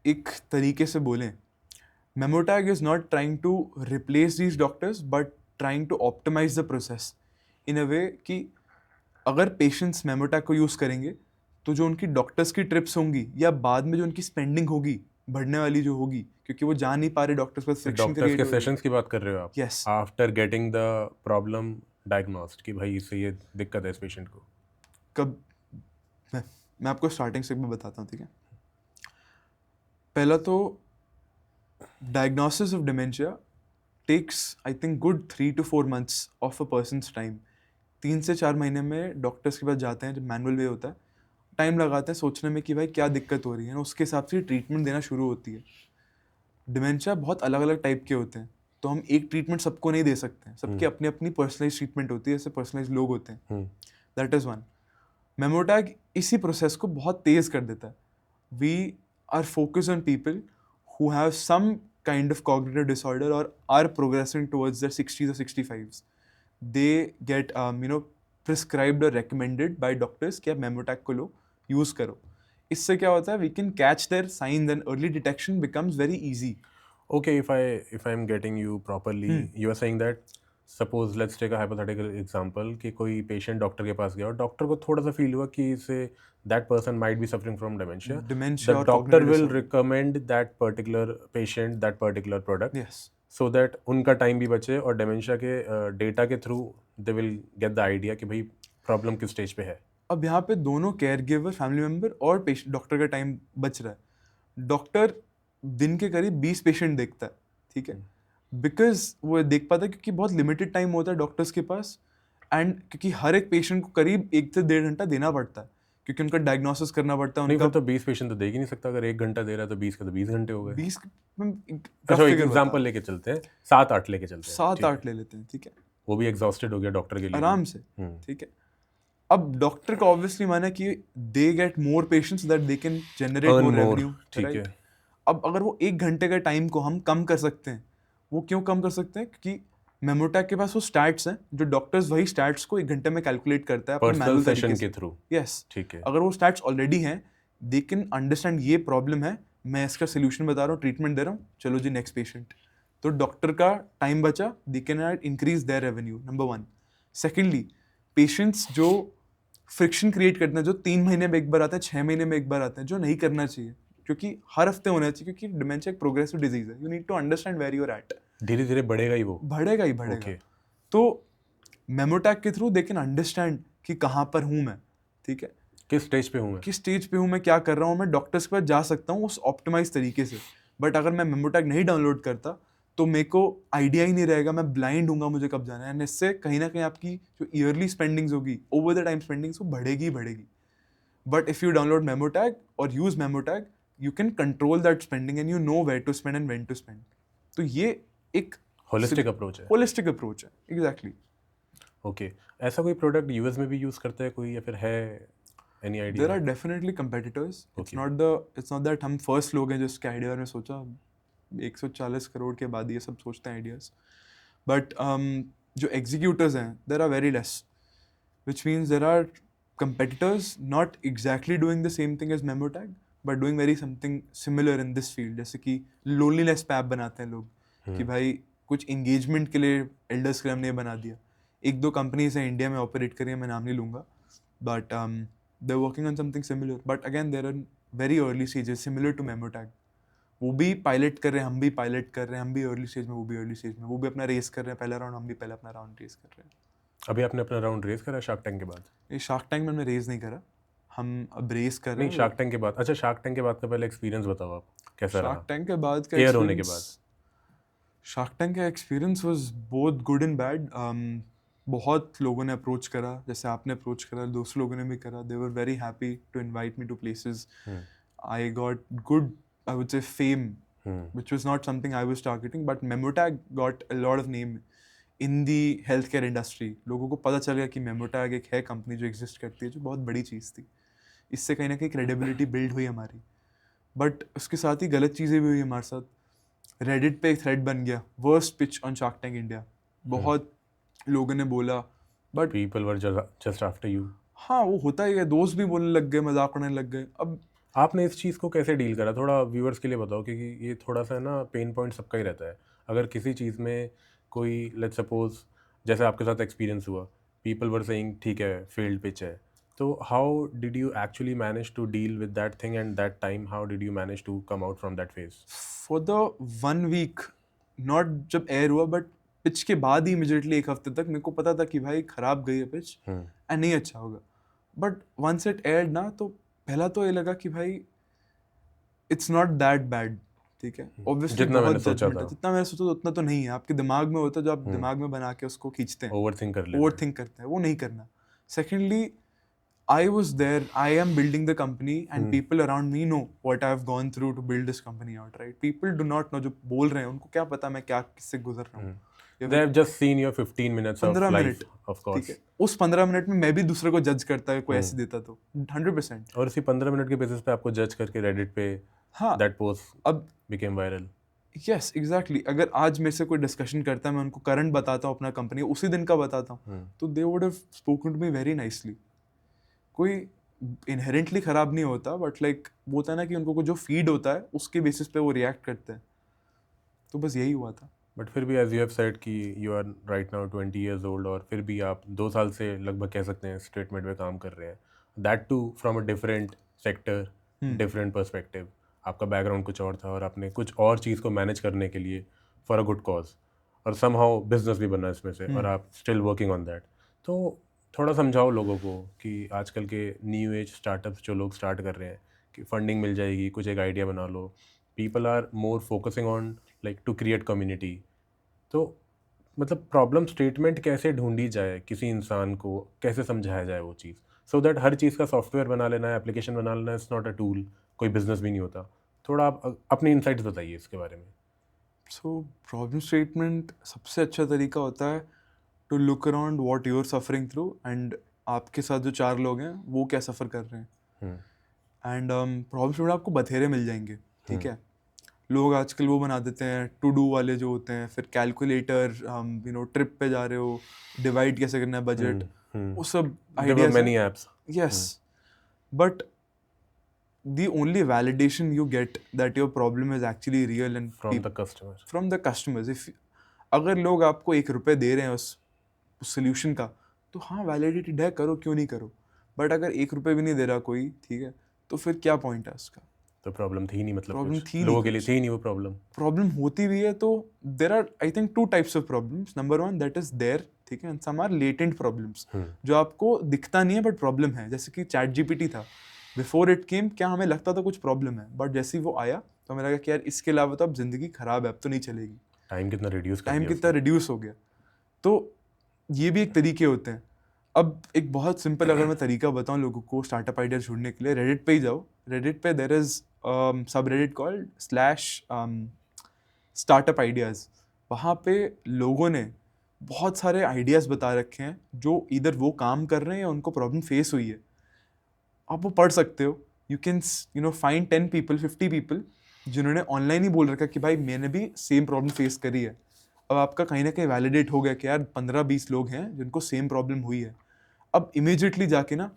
एक तरीके से बोलें, Memotag is not trying to replace these doctors but trying to optimize the process in a way कि अगर patients Memotag को यूज़ करेंगे तो जो उनकी डॉक्टर्स की ट्रिप्स होंगी या बाद में जो उनकी स्पेंडिंग होगी बढ़ने वाली जो होगी, क्योंकि वो जा नहीं पा रहे डॉक्टर्स पर, फ्रिक्शन डॉक्टर्स क्रिएट के हो रही है. सेशंस की बात कर रहे हो आप? Yes. After getting the problem diagnosed कि भाई इससे ये दिक्कत है इस पेशेंट को. कब मैं आपको स्टार्टिंग से एक बार बताता हूँ, ठीक है. पहला तो diagnosis of dementia takes I think good 3 to 4 months of a person's time. 3 से 4 महीने में डॉक्टर्स के पास जाते हैं, जब मैनुअल वे होता है, टाइम लगाते हैं सोचने में कि भाई क्या दिक्कत हो रही है, उसके हिसाब से ट्रीटमेंट देना शुरू होती है. डिमेंशिया बहुत अलग अलग टाइप के होते हैं. तो हम एक ट्रीटमेंट सबको नहीं दे सकते हैं, सबकी अपनी अपनी पर्सनलाइज ट्रीटमेंट होती है, ऐसे पर्सनलाइज लोग होते हैं. That is one. मेमोटैग इसी प्रोसेस को बहुत तेज कर देता है. We are focus on people who have some kind of cognitive disorder or are progressing towards their 60s or 65s. They get prescribed or recommended by doctors कि आप मेमोटैग को लो, use करो. इससे क्या होता है, we can catch their signs and early detection becomes very easy. Okay, if I'm getting you properly, you are saying that suppose let's take a hypothetical example कि कोई patient डॉक्टर के पास गया और डॉक्टर को थोड़ा सा फील हुआ कि इसे that person might be suffering from dementia. Dementia The or doctor cognitive will disorder. recommend that particular patient that particular product Yes. so that उनका टाइम भी बचे और dementia के डेटा के through they will get the idea कि भाई problem किस stage पे है. अब यहाँ पे दोनों केयर गिवर, फैमिली मेम्बर और पेशेंट, डॉक्टर का टाइम बच रहा है. डॉक्टर दिन के करीब 20 पेशेंट देखता है, ठीक है, बिकॉज वो देख पाता है क्योंकि बहुत लिमिटेड टाइम होता है डॉक्टर्स के पास, एंड क्योंकि हर एक पेशेंट को करीब 1 से 1.5 घंटा देना पड़ता है क्योंकि उनका डायग्नोसिस करना पड़ता है. नहीं उनका फिर तो 20 पेशेंट तो देख ही नहीं सकता. अगर 1 घंटा दे रहा है तो 20 के तो 20 घंटे हो गए. 20 अच्छा एक एग्जांपल लेके चलते हैं, 7-8 लेके चलते हैं. 7-8 ले लेते हैं, ठीक है, वो भी एग्जॉस्टेड हो गया डॉक्टर के लिए आराम से, ठीक है. अब डॉक्टर का ऑब्वियसली माना कि they get more patients that they can generate Earn more more, revenue, ठीक राइट. है. अब अगर वो 1 घंटे का टाइम को हम कम कर सकते हैं, वो क्यों कम कर सकते हैं? क्योंकि मेमोटैग के पास वो स्टैट्स हैं, जो डॉक्टर्स वही स्टैट्स को 1 घंटे में कैलकुलेट करता है अपने पर्सनल मैनुअल सेशन तरीके के से. थ्रू. यस, ठीक है. अगर वो स्टैट्स ऑलरेडी हैं, दे कैन अंडरस्टैंड ये प्रॉब्लम है, मैं इसका सोल्यूशन बता रहा हूँ, ट्रीटमेंट दे रहा हूँ, चलो जी नेक्स्ट पेशेंट. तो डॉक्टर का टाइम बचा, they can increase their revenue, number 1. Secondly, patients जो फ्रिक्शन क्रिएट करते हैं, जो 3 महीने में एक बार आते हैं, 6 महीने में एक बार आते हैं, जो नहीं करना चाहिए, क्योंकि हर हफ्ते होना चाहिए, क्योंकि डिमेंशिया एक प्रोग्रेसिव डिजीज है. You need to understand where you are at. धीरे धीरे बढ़ेगा ही वो. बढ़ेगा ही बढ़ेगा. Okay. तो मेमोटैग के थ्रू दे कैन अंडरस्टैंड कि कहाँ पर हूँ मैं, ठीक है, किस स्टेज पे हूँ मैं. किस स्टेज पे हूँ मैं, क्या कर रहा हूँ मैं, डॉक्टर्स के पास जा सकता हूँ उस ऑप्टिमाइज तरीके से. बट अगर मैं मेमोटैग नहीं डाउनलोड करता तो मेरे को आइडिया ही नहीं रहेगा, मैं ब्लाइंड हूँगा मुझे कब जाना है. एंड इससे कहीं ना कहीं आपकी जो ईयरली स्पेंडिंग्स होगी, ओवर द टाइम स्पेंडिंग्स, वो बढ़ेगी ही बढ़ेगी. बट इफ यू डाउनलोड मेमोटैग और use मेमोटैग, you can control that spending and you know where to spend and when to spend. तो ये एक होलिस्टिक अप्रोच है. होलिस्टिक अप्रोच है, एग्जैक्टली. ओके. ऐसा कोई प्रोडक्ट यूएस में भी यूज करता है कोई, या फिर है any idea? There are definitely competitors. It's not that हम फर्स्ट लोग हैं जिसके आइडिया ने सोचा. 140 करोड़ के बाद ये सब सोचते हैं आइडियाज. बट जो एग्जीक्यूटर्स हैं, there are very less, which means there are competitors not exactly doing the same thing as Memotag, but doing very something similar in this field. जैसे कि लोनलीनेस पे ऐप बनाते हैं लोग, कि भाई कुछ इंगेजमेंट के लिए एल्डर्स क्लब ने बना दिया. 1-2 कंपनीज हैं इंडिया में ऑपरेट करी है, मैं नाम नहीं लूँगा, but they are working on something similar. But again there are very early stages similar to Memotag. वो भी पायलट कर रहे हैं, हम भी पायलट कर रहे हैं, हम भी अर्ली स्टेज में, वो भी अर्ली स्टेज में. वो भी अपना रेस कर रहे हैं पहला राउंड, हम भी पहले अपना राउंड रेस कर रहे हैं. अभी आपने अपना राउंड रेस करा शार्क टैंक के बाद? ये शार्क टैंक में हमने रेस नहीं करा, हम अब रेस कर रहे नहीं, हैं. शार्क टैंक के बाद. अच्छा, शार्क टैंक के बाद का पहले एक्सपीरियंस बताओ आप, कैसा रहा शार्क टैंक के बाद का एयर होने के बाद? शार्क टैंक का experience was both good and bad. बहुत लोगों ने अप्रोच करा, जैसे आपने अप्रोच करा, दूसरे लोगों ने भी करा. They were very happy to invite me to places. I got good, I would say, fame, which was not something I was targeting, but Memotag got a lot of name in the healthcare industry. लोगों को पता चल गया कि Memotag एक है company जो exist करती है, जो बहुत बड़ी चीज़ थी. इससे कहीं ना कहीं क्रेडिबिलिटी बिल्ड हुई हमारी. बट उसके साथ ही गलत चीज़ें भी हुई हमारे साथ. रेडिट पे एक थ्रेड बन गया, worst pitch on Shark tank India. बहुत लोगों ने बोला, but people were just after you. हाँ, वो होता ही है, दोस्त भी बोलने लग गए, मजाक उड़ाने लग गए. अब आपने इस चीज़ को कैसे डील करा, थोड़ा व्यूअर्स के लिए बताओ, क्योंकि ये थोड़ा सा ना पेन पॉइंट सबका ही रहता है. अगर किसी चीज़ में कोई, लेट्स सपोज जैसे आपके साथ एक्सपीरियंस हुआ, पीपल वर सेइंग ठीक है फील्ड पिच है, तो how did you actually manage to deal with that thing and that time? How did you manage to come out from that phase? For the 1 week, not जब air हुआ, but pitch के बाद ही immediately 1 हफ्ते तक मेरे को पता था कि भाई खराब गई है पिच एंड नहीं अच्छा होगा. बट वंस इट एयर्ड ना, तो पहला तो ये लगा कि भाई इट्स नॉट दैट बैड, ठीक है. ऑब्वियसली जितना मैंने सोचा था, जितना मैंने सोचा उतना तो नहीं है. आपके दिमाग में होता है, जो आप दिमाग में बना के उसको खींचते हैं, ओवरथिंक कर लेते ओवरथिंक करते हैं, वो नहीं करना. Secondly, I was there, I am building the company and people around me know what I've gone through to build this company out, right? People do not know, जो बोल रहे हैं उनको क्या पता मैं क्या किससे गुजर रहा हूँ। या They have just seen your 15 minutes of 15 life, minute, of ठीक course. है, उस 15 मिनट में मैं भी दूसरे को जज करता है कोई ऐसे देता तो 100%। और इसी 15 मिनट के बेसिस पे आपको जज करके रेडिट पे हाँ, that post अब became viral. यस एग्जैक्टली, अगर आज मेरे से कोई डिस्कशन करता है, मैं उनको करंट बताता हूँ अपना कंपनी, उसी दिन का बताता हूँ, तो they would have spoken to me very nicely. कोई इनहेरेंटली खराब नहीं होता, बट लाइक वो होता है ना कि उनको जो फीड होता है उसके बेसिस पे वो रिएक्ट करते हैं। तो बस यही हुआ था। बट फिर भी एज यू हैव सेड कि you are right now 20 years old और फिर भी आप 2 साल से लगभग कह सकते हैं स्टेटमेंट में काम कर रहे हैं, that too from a different sector, different perspective. आपका बैकग्राउंड कुछ और था और आपने कुछ और चीज़ को मैनेज करने के लिए फॉर अ गुड कॉज, और समहाउ बिजनेस भी बना इसमें से, और आप स्टिल वर्किंग ऑन दैट। तो थोड़ा समझाओ लोगों को कि आजकल के न्यू एज स्टार्टअप्स जो लोग स्टार्ट कर रहे हैं कि फंडिंग मिल जाएगी, कुछ एक आइडिया बना लो, people are more focusing on like to create community. तो मतलब प्रॉब्लम स्टेटमेंट कैसे ढूंढी जाए, किसी इंसान को कैसे समझाया जाए वो चीज़, सो दैट हर चीज़ का सॉफ्टवेयर बना लेना है, एप्लीकेशन बना लेना है, इट्स नॉट अ टूल, कोई बिजनेस भी नहीं होता। थोड़ा आप अपनी इनसाइट्स बताइए इसके बारे में। सो प्रॉब्लम स्टेटमेंट सबसे अच्छा तरीका होता है to look around what you are suffering through, and आपके साथ जो 4 लोग हैं वो क्या सफ़र कर रहे हैं। एंड प्रॉब्लम स्टेटमेंट आपको बथेरे मिल जाएंगे, ठीक है। लोग आजकल वो बना देते हैं टू डू वाले जो होते हैं, फिर कैलकुलेटर, ट्रिप पे जा रहे हो, डिवाइड कैसे करना है बजट, वो सब There were ideas many apps yes, but the only validation you get that your problem is actually real and from the customer. from the customers, if अगर लोग आपको 1 रुपये दे रहे हैं उस सोल्यूशन का, तो हाँ वैलिडेटेड है, करो, क्यों नहीं करो। बट अगर 1 रुपये भी नहीं दे रहा कोई, ठीक है, तो फिर क्या पॉइंट है उसका। तो प्रॉब्लम थी नहीं, मतलब प्रॉब्लम कुछ थी लोगों नहीं के लिए कुछ। थी नहीं वो प्रॉब्लम। प्रॉब्लम होती भी है तो there are I think 2 types of problems. Number 1 that is there, ठीक है, and some are latent problems जो आपको दिखता नहीं है बट प्रॉब्लम है। जैसे कि चैट जीपीटी था, बिफोर इट केम क्या हमें लगता था कुछ प्रॉब्लम है, बट जैसे ही वो आया तो हमें लगा कि यार इसके अलावा तो अब जिंदगी खराब है, अब तो नहीं चलेगी। टाइम कितना रिड्यूस कर टाइम दिया कितना रिड्यूस हो गया। तो ये भी एक तरीके होते हैं। अब एक बहुत सिंपल अगर मैं तरीका बताऊं लोगों को स्टार्टअप आइडिया ढूंढने के लिए, रेडिट पे ही जाओ। रेडिट पे देयर इज सब रेडिट कॉल्ड /startup ideas। वहाँ पे लोगों ने बहुत सारे आइडियाज़ बता रखे हैं जो इधर वो काम कर रहे हैं या उनको प्रॉब्लम फेस हुई है। आप वो पढ़ सकते हो। You can find 10 people 50 people जिन्होंने ऑनलाइन ही बोल रखा कि भाई मैंने भी सेम प्रॉब्लम फेस करी है। अब आपका कहीं ना कहीं वैलिडेट हो गया कि यार 15-20 लोग हैं जिनको सेम प्रॉब्लम हुई है। अब इमीडिएटली जाके ना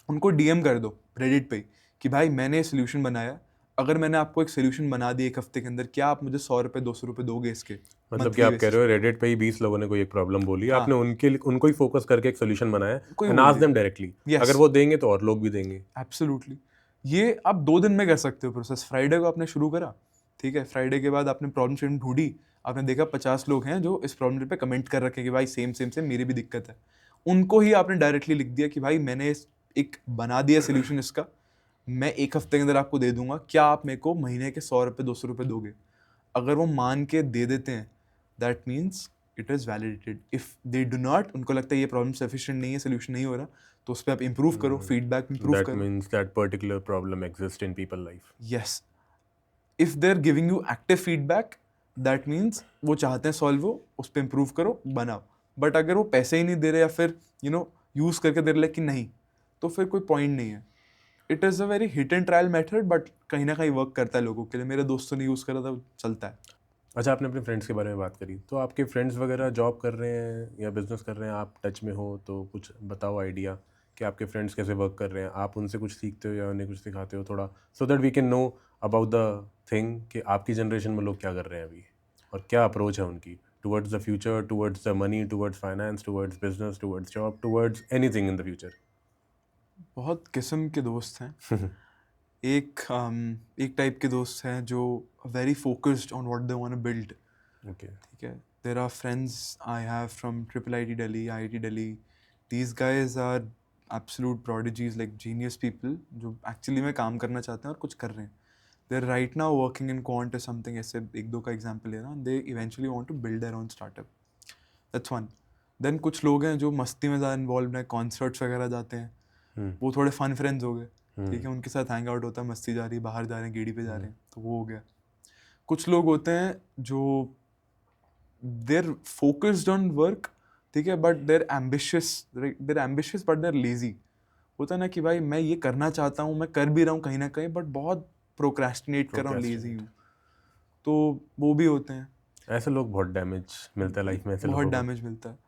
उनको डीएम कर दो रेडिट पे कि भाई मैंने सोल्यूशन बनाया, अगर मैंने आपको एक सोल्यूशन बना दिया 1 हफ्ते के अंदर, क्या आप मुझे 100 रुपये 200 रुपये दोगे इसके? मतलब कि आप कह रहे हो रेडिट पे ही 20 लोगों ने कोई एक प्रॉब्लम बोली, आपने उनको ही फोकस करके एक सोल्यूशन बनाया एंड आस्क देम डायरेक्टली। अगर वो देंगे तो और लोग भी देंगे। एब्सोल्युटली। ये आप 2 दिन में कर सकते हो प्रोसेस। फ्राइडे को आपने शुरू करा, ठीक है, फ्राइडे के बाद आपने प्रॉब्लम स्टेटमेंट ढूंढी, आपने देखा 50 लोग हैं जो इस प्रॉब्लम पे कमेंट कर रखे कि भाई सेम सेम सेम मेरी भी दिक्कत है। उनको ही आपने डायरेक्टली लिख दिया कि भाई मैंने एक बना दिया सोल्यूशन इसका, मैं 1 हफ्ते के अंदर आपको दे दूंगा, क्या आप मेरे को महीने के 100 रुपये 200 रुपये दोगे? अगर वो मान के दे देते हैं that means it is validated. If they do not, उनको लगता है ये प्रॉब्लम सफिशिएंट नहीं है, सोल्यूशन नहीं हो रहा, तो उस पर आप इंप्रूव करो, फीडबैक इंप्रूव दैट करो। Means that particular problem exist in people life. Yes, if they are giving you active feedback that means वो चाहते हैं सॉल्व हो, उस पर इंप्रूव करो, बनाओ। बट अगर वो पैसे ही नहीं दे रहे या फिर यूज़ करके दे रहे कि नहीं, तो फिर कोई पॉइंट नहीं है। It is a very hit and trial method, but कहीं ना कहीं वर्क करता है लोगों के लिए। मेरे दोस्तों ने यूज़ करा था, चलता है। अच्छा, आपने अपने फ्रेंड्स के बारे में बात करी, तो आपके फ्रेंड्स वगैरह जॉब कर रहे हैं या बिजनेस कर रहे हैं, आप टच में हो तो कुछ बताओ आइडिया कि आपके फ्रेंड्स कैसे वर्क कर रहे हैं, आप उनसे कुछ सीखते हो या उन्हें कुछ सिखाते हो थोड़ा, so that we can know about the thing कि आपकी जनरेशन में लोग क्या कर रहे हैं अभी और क्या अप्रोच है उनकी towards the future, towards the money, towards finance, towards business, towards job, towards anything in the future. बहुत किस्म के दोस्त हैं। एक टाइप के दोस्त हैं जो very focused on what they want to build, okay. ठीक है। There are friends I have from triple IT Delhi, IIT Delhi. These guys are absolute prodigies, like genius people जो एक्चुअली में काम करना चाहते हैं और कुछ कर रहे हैं। They are right now working in quant और समथिंग, ऐसे 1-2 का एग्जाम्पल है ना। They eventually want to build their own startup, that's one. Then कुछ लोग हैं जो मस्ती में ज़्यादा इन्वॉल्व हैं, कॉन्सर्ट्स वगैरह जाते हैं, वो थोड़े फन फ्रेंड्स हो गए, ठीक है, उनके साथ हैंग आउट होता है, मस्ती जा रही है, बाहर जा रहे हैं, गेड़ी पे जा रहे हैं, तो वो हो गया. कुछ लोग होते हैं जो देर फोकस्ड ऑन वर्क, ठीक है, but there ambitious but there lazy. होता है ना कि भाई मैं ये करना चाहता हूँ, मैं कर भी रहा हूँ कहीं ना कहीं, बट बहुत प्रोक्रेस्टिनेट कर रहा हूँ, लेजी हूँ, तो वो भी होते हैं. ऐसे लोग बहुत डैमेज मिलता है लाइफ में, ऐसे बहुत लोगों को. डैमेज मिलता है.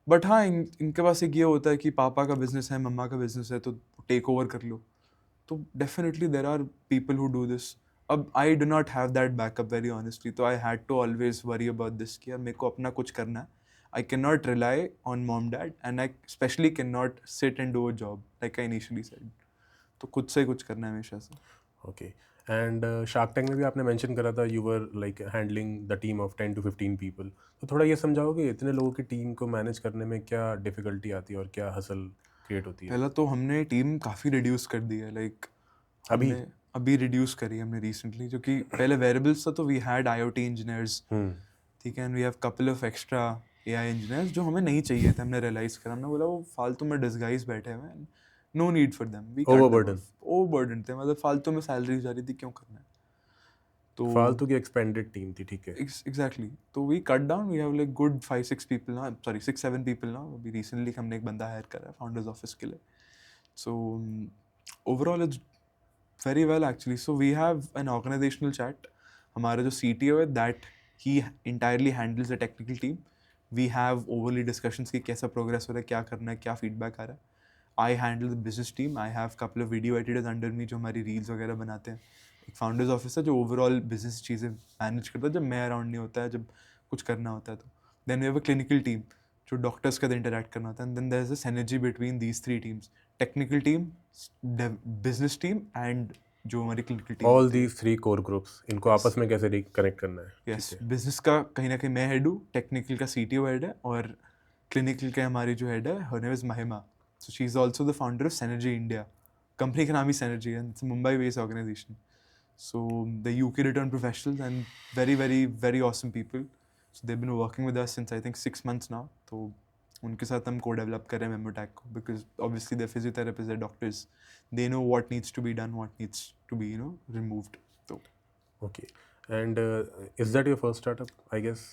बट हाँ, इनके पास एक ये होता है कि पापा का बिजनेस है, मम्मा का बिजनेस है, तो टेक ओवर कर लो. तो definitely there are people who do this. अब I do not have that backup very honestly, तो I had to always worry about this कि यार मेरे को अपना कुछ करना है. I can not rely on mom dad, and I specially can not sit and do a job like I initially said. तो खुद से कुछ करना है हमेशा से. ओके. एंड शार्क टैंक में भी आपने मेंशन करा था you were like handling the team of 10 to 15 people. तो थोड़ा ये समझाओ कि इतने लोगों की टीम को मैनेज करने में क्या डिफिकल्टी आती है और क्या हसल क्रिएट होती है. पहला तो हमने टीम काफ़ी रिड्यूस कर दी है. लाइक अभी? अभी रिड्यूस करी है हमने रिसेंटली, जो कि पहले वेरिएबल्स था, तो वी हैड IoT इंजीनियर्स, ठीक है, and we have couple of extra AI engineers जो हमें नहीं चाहिए थे. हमने रियलाइज करा, हमने बोला वो फालतू में डिसगाइज बैठे हुए हैं, no need for them. We overburden थे, मतलब फालतू में सैलरी जा रही थी, क्यों करना है. तो फालतू की एक्सपेंडेड टीम थी, ठीक है. एग्जैक्टली. तो we cut down, we have like good 5-6 people ना, सॉरी 6-7 पीपल ना. अभी रिसेंटली हमने एक बंदा हायर करा है फाउंडर्स ऑफिस के लिए. So overall it's very well actually. So we have an organizational chat. हमारा जो CTO है, that he entirely handles the technical team. We have overly discussions कि कैसा progress हो रहा है, क्या करना है, क्या feedback आ रहा है. I handle the business team. I have couple of video editors under me जो हमारी reels वगैरह बनाते हैं. एक founders office है जो overall business चीज़ें manage करता है जब मैं around नहीं होता है, जब कुछ करना होता है तो. Then we have a clinical team जो डॉक्टर्स के साथ इंटरेक्ट करना होता है. And then there is a synergy between these 3 teams, technical team, business team and जो हमारी clinical team. All these 3 core groups, इनको आपस में कैसे कनेक्ट करना है. यस, बिजनेस का कहीं ना कहीं मैं हेड हूँ, टेक्निकल का CTO हेड है, और क्लिनिकल का हमारी जो हेड है, हर name is Mahima. So she is also the founder of Synergy India. Company का नाम ही सिनर्जी है, it's Mumbai based organisation. So the UK return professionals and very very very awesome people. So they've been working with us since I think 6 months now. तो उनके साथ हम co-develop कर रहे हैं मेमोटैग को, because obviously they're physiotherapists, they're doctors. They know what needs to be done, what needs to be, removed. तो Okay. And is that your first startup, I guess?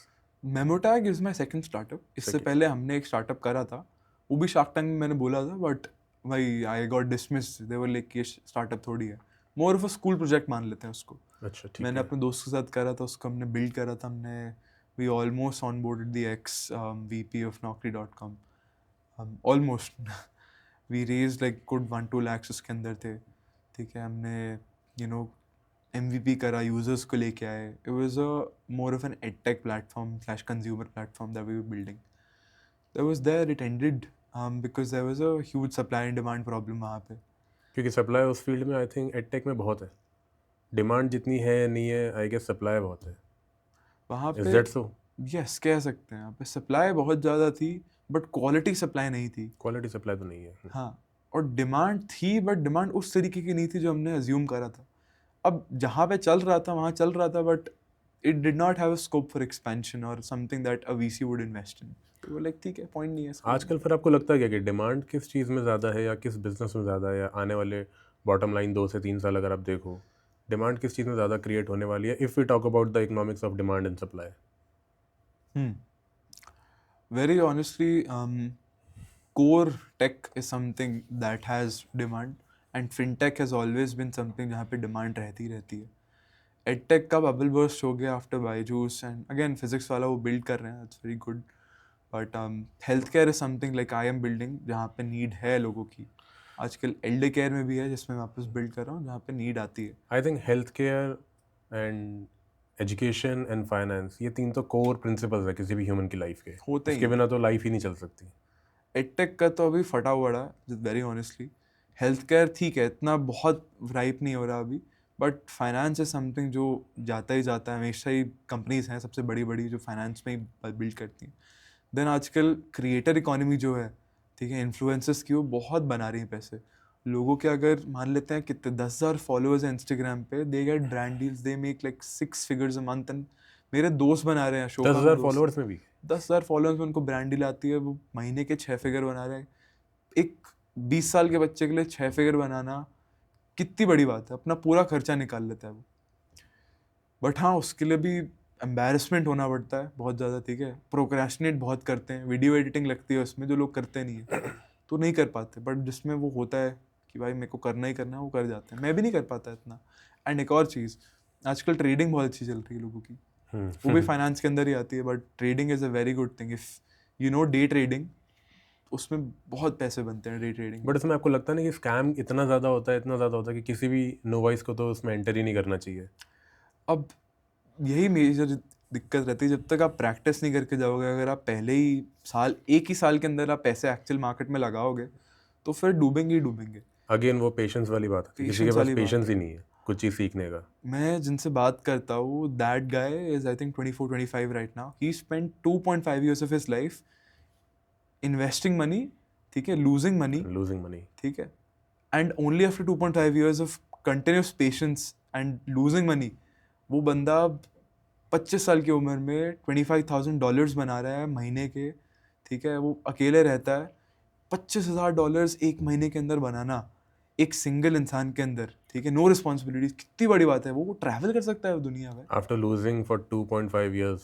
मेमोटैग is my second startup. इससे पहले हमने एक startup करा था, वो भी shark tank में मैंने बोला था, but भाई I got dismissed. They were like ये startup थोड़ी है, more of a school project मान लेते हैं उसको. अच्छा, ठीक मैंने है. अपने दोस्त के साथ करा था, उसको हमने बिल्ड करा था. हमने we almost onboarded the ex-VP of Naukri.com. Almost. We raised like good 1-2 lakhs उसके अंदर थे, ठीक है. हमने MVP करा, यूजर्स को लेके आए. It was a more of an edtech platform/consumer platform that we were building. That was there, it ended because there was a huge supply and demand problem वहाँ पे. क्योंकि सप्लाई उस फील्ड में I think edtech में बहुत है. Demand जितनी है नहीं है, आई गेस सप्लाई बहुत है. वहाँ इज पे दैट सो? यस, कह सकते हैं. यहाँ पे सप्लाई बहुत ज़्यादा थी, बट क्वालिटी सप्लाई नहीं थी. क्वालिटी सप्लाई तो नहीं है. हाँ, और डिमांड थी, बट डिमांड उस तरीके की नहीं थी जो हमने अज्यूम करा था. अब जहाँ पे चल रहा था वहाँ चल रहा था, but it did not have a scope for expansion और something that a VC would invest in. तो वो लाइक ठीक है, पॉइंट नहीं है इसका. आजकल फिर आपको लगता है क्या कि डिमांड किस चीज़ में ज़्यादा है या किस बिजनेस में ज़्यादा है, या आने वाले बॉटम लाइन 2 से 3 साल अगर आप देखो, डिमांड किस चीज़ में ज़्यादा क्रिएट होने वाली है if we talk about the economics of demand and supply? Very honestly, core tech is something that has demand, and fintech has always been something जहाँ पे demand रहती है. edtech का bubble burst हो गया after Byju's, and again physics वाला वो build कर रहे हैं, that's very good. But healthcare is something like I am building जहाँ पे need है लोगों की. आजकल elder care में भी है जिसमें मैं वापस build कर रहा हूँ, जहाँ पे need आती है. I think health care and education and finance, ये 3 तो कोर प्रिंसिपल्स है किसी भी ह्यूमन की लाइफ के. होते ही इसके बिना तो लाइफ ही नहीं चल सकती. edtech का तो अभी फटा हुआ है, वेरी ऑनेस्टली. हेल्थ केयर ठीक है, इतना बहुत राइप नहीं हो रहा अभी, बट फाइनेंस इज समथिंग जो जाता ही जाता है. हमेशा ही कंपनीज हैं सबसे बड़ी बड़ी जो फाइनेंस में ही बिल्ड करती हैं. देन आजकल क्रिएटर इकोनॉमी जो है, ठीक है, इन्फ्लुएंसर्स की, वो बहुत बना रही हैं पैसे. लोगों के अगर मान लेते हैं कितने 10,000 फॉलोअर्स हैं इंस्टाग्राम पे, they get brand deals, they make like 6 figures a month. And मेरे दोस्त बना रहे हैं शो. 10,000 फॉलोअर्स में भी 10,000 फॉलोअर्स में उनको ब्रांड डील आती है, वो महीने के 6 figure बना रहे हैं. एक 20 साल के बच्चे के लिए 6 फिगर बनाना कितनी बड़ी बात है, अपना पूरा खर्चा निकाल लेता है वो। बट हाँ, उसके लिए भी एम्बैरसमेंट होना पड़ता है बहुत ज़्यादा, ठीक है। प्रोक्रेस्टिनेट बहुत करते हैं, वीडियो एडिटिंग लगती है उसमें, जो लोग करते नहीं है तो नहीं कर पाते। बट जिसमें वो होता है कि भाई मेरे को करना ही करना है, वो कर जाते हैं। मैं भी नहीं कर पाता इतना। एंड एक और चीज़, आजकल ट्रेडिंग बहुत अच्छी चल रही है लोगों की, वो भी फाइनेंस के अंदर ही आती है। But trading is a very good thing. If you know day trading, उसमें बहुत पैसे बनते हैं डे ट्रेडिंग। बट इसमें आपको लगता है ना कि स्कैम इतना ज़्यादा होता है, इतना ज़्यादा होता है कि किसी भी नोवाइस को तो उसमें एंटर ही नहीं करना चाहिए। अब यही मेजर दिक्कत रहती है, जब तक आप प्रैक्टिस नहीं करके जाओगे। अगर आप पहले ही साल, एक ही साल के अंदर आप पैसे एक्चुअल मार्केट में लगाओगे तो फिर डूबेंगे ही डूबेंगे। अगेन वो पेशेंस वाली बात है, किसी के Patience पास वाली बात पेशेंस ही नहीं है कुछ चीज़ सीखने का। मैं जिनसे बात करता हूँ, that guy is I think 24-25 right now. He spent 2.5 years of his life investing money, ठीक है, लूजिंग मनी, लूजिंग मनी। ठीक है। And only after 2.5 years of continuous patience and losing money, वो बंदा 25 साल की उम्र में $25,000 बना रहा है महीने के, ठीक है। वो अकेले रहता है। $25,000 एक महीने के अंदर बनाना, एक सिंगल इंसान के अंदर, ठीक है, नो रिस्पॉन्सिबिलिटीज, कितनी बड़ी बात है। वो ट्रैवल कर सकता है दुनिया में। आफ्टर लूजिंग फॉर 2.5 years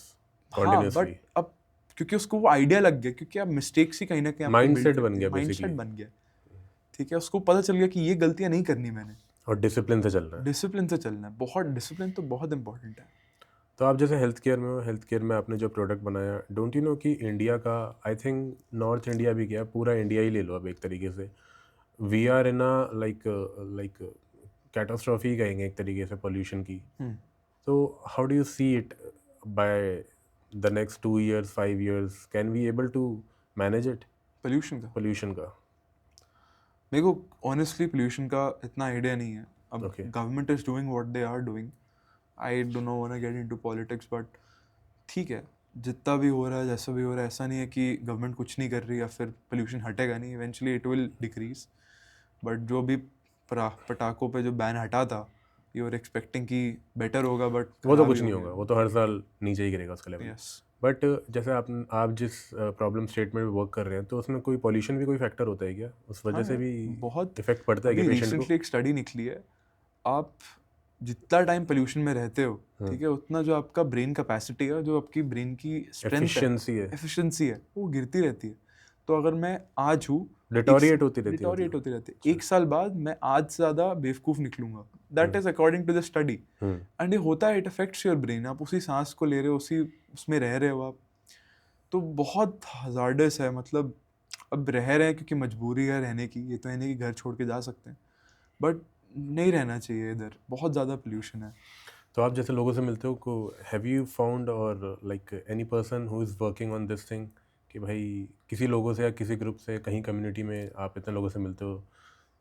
हाँ, कॉन्टिन्यूसली। बट अब क्योंकि उसको वो आइडिया लग गया, क्योंकि अब मिस्टेक्स ही कहीं ना कहीं Mindset बन गया माइंडसेट basically। बन गया, ठीक है। उसको पता चल गया कि ये गलतियां नहीं करनी मैंने। और डिसिप्लिन से चल रहा है। डिसिप्लिन से चलना है, बहुत डिसिप्लिन तो बहुत इंपॉर्टेंट है। तो आप जैसे हेल्थ केयर में हो, हेल्थ केयर में आपने जो प्रोडक्ट बनाया, डोंट यू नो कि इंडिया का, आई थिंक नॉर्थ इंडिया भी क्या, पूरा इंडिया ही ले लो अब एक तरीके से, we are in a like catastrophe कहेंगे एक तरीके से पोल्यूशन की। तो how do you see it by the next 2 years 5 years, can we able to manage it pollution का का? मेरे को ऑनेस्टली पोल्यूशन का इतना आइडिया नहीं है। अब Okay. Government is doing what they are doing. I don't know want to get into politics, but ठीक है, जितना भी हो रहा है, जैसा भी हो रहा है, ऐसा नहीं है कि गवर्नमेंट कुछ नहीं कर रही या फिर पोल्यूशन हटेगा नहीं। Eventually it will decrease. But जो भी पटाखों पे जो बैन हटा था, यू आर एक्सपेक्टिंग कि बेटर होगा, बट वो तो कुछ नहीं होगा, वो तो हर साल नीचे ही गिरेगा उसका लेवल। यस। बट जैसे आप जिस प्रॉब्लम स्टेट में भी वर्क कर रहे हैं, तो उसमें कोई पॉल्यूशन भी कोई फैक्टर होता है क्या? उस वजह से भी बहुत इफेक्ट पड़ता है क्या अभी पेशेंट को? रिसेंटली एक स्टडी निकली है, आप जितना टाइम पोल्यूशन में रहते हो, ठीक है, उतना जो आपका ब्रेन कैपेसिटी है, जो आपकी ब्रेन की स्ट्रेंथ एफिशिएंसी है, एफिशिएंसी है, वो गिरती रहती है। तो अगर मैं आज हूँ, डिटोरिएट होती रहती है, डिटोरिएट मतलब। होती रहती है, एक साल बाद मैं आज से ज़्यादा बेवकूफ़ निकलूंगा। That is according to the study. And ये होता है, इट अफेक्ट्स योर ब्रेन। आप उसी सांस को ले रहे हो, उसी उसमें रह रहे हो आप, तो बहुत हजार्डस है। मतलब अब रह रहे हैं क्योंकि मजबूरी है रहने की, ये तो है नहीं कि घर छोड़ के जा सकते हैं, बट नहीं रहना चाहिए इधर, बहुत ज़्यादा पोल्यूशन है। तो आप जैसे लोगों से मिलते हो, को हैव यू फाउंड और like any person who is working on this thing, कि भाई किसी लोगों से या किसी ग्रुप से, कहीं कम्युनिटी में आप इतने लोगों से मिलते हो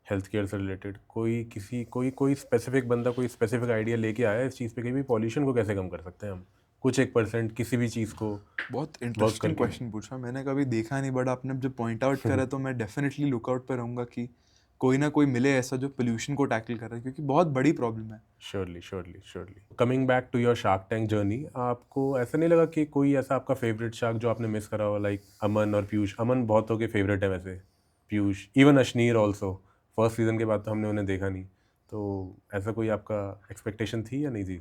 हेल्थ केयर से रिलेटेड, कोई स्पेसिफिक बंदा कोई स्पेसिफिक आइडिया लेके आया है इस चीज़ पे कि भाई पॉल्यूशन को कैसे कम कर सकते हैं हम, कुछ 1% किसी भी चीज़ को? बहुत इंटरेस्टिंग करके। क्वेश्चन पूछा, मैंने कभी देखा नहीं, बट आपने जब पॉइंट आउट करा तो मैं डेफिनेटली लुकआउट पे रहूँगा कि कोई ना कोई मिले ऐसा जो पोल्यूशन को टैकल कर रहा है, क्योंकि बहुत बड़ी प्रॉब्लम है। Surely. Coming back to your shark tank journey, आपको ऐसा नहीं लगा कि कोई ऐसा आपका फेवरेट शार्क जो आपने मिस करा हो, लाइक अमन और पीयूष? अमन बहुतों के फेवरेट है वैसे, Piyush, even Ashneer also. First season के बाद तो हमने उन्हें देखा नहीं, तो ऐसा कोई आपका एक्सपेक्टेशन थी या नहीं थी?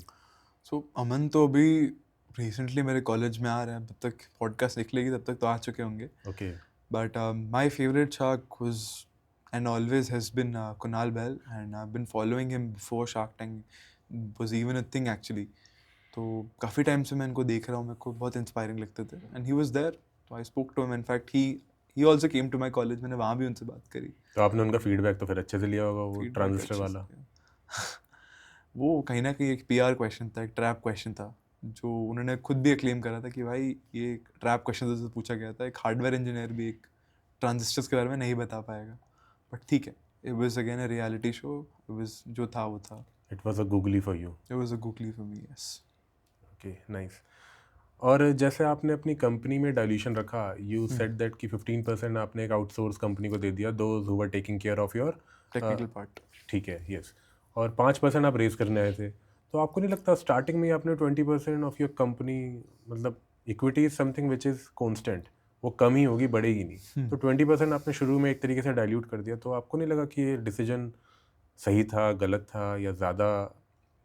सो अमन तो अभी रिसेंटली मेरे कॉलेज में आ रहे हैं, तब तक पॉडकास्ट निकलेगी तब तक तो आ चुके होंगे। Okay. But my favorite shark was and always has been Kunal Bell, and I've been following him before Shark Tank was even a thing actually. तो काफ़ी टाइम से मैं इनको देख रहा हूँ, मेरे को बहुत इंस्पायरिंग लगते थे, एंड ही वाज देयर, तो I spoke to him. In fact he also came to my college, मैंने वहाँ भी उनसे बात करी। तो आपने उनका फीडबैक तो फिर अच्छे से लिया होगा, वो Feedback ट्रांजिस्टर अच्छे से वाला? किया। वो कहीं ना कहीं एक पीआर क्वेश्चन था, एक ट्रैप क्वेश्चन था, जो उन्होंने खुद भी क्लेम करा था कि भाई ये एक ट्रैप क्वेश्चन से पूछा गया था। एक हार्डवेयर इंजीनियर भी एक ट्रांजिस्टर्स के बारे में नहीं बता पाएगा, बट ठीक है, it was again a reality show, it was जो था वो था। It was a googly for you. It was a googly for me, yes. Okay, nice. और जैसे आपने अपनी कंपनी में डाइल्यूशन रखा, यू सेड दैट कि 15% आपने एक आउटसोर्स कंपनी को दे दिया, those who were taking care of your technical part. ठीक है, यस। और 5% आप रेज करने आए थे, तो आपको नहीं लगता स्टार्टिंग में ही आपने 20% ऑफ योर कंपनी, मतलब equity is something which is constant, वो कम ही होगी, बढ़ेगी नहीं। तो 20% आपने शुरू में एक तरीके से डाइल्यूट कर दिया, तो आपको नहीं लगा कि ये डिसीजन सही था, गलत था, या ज़्यादा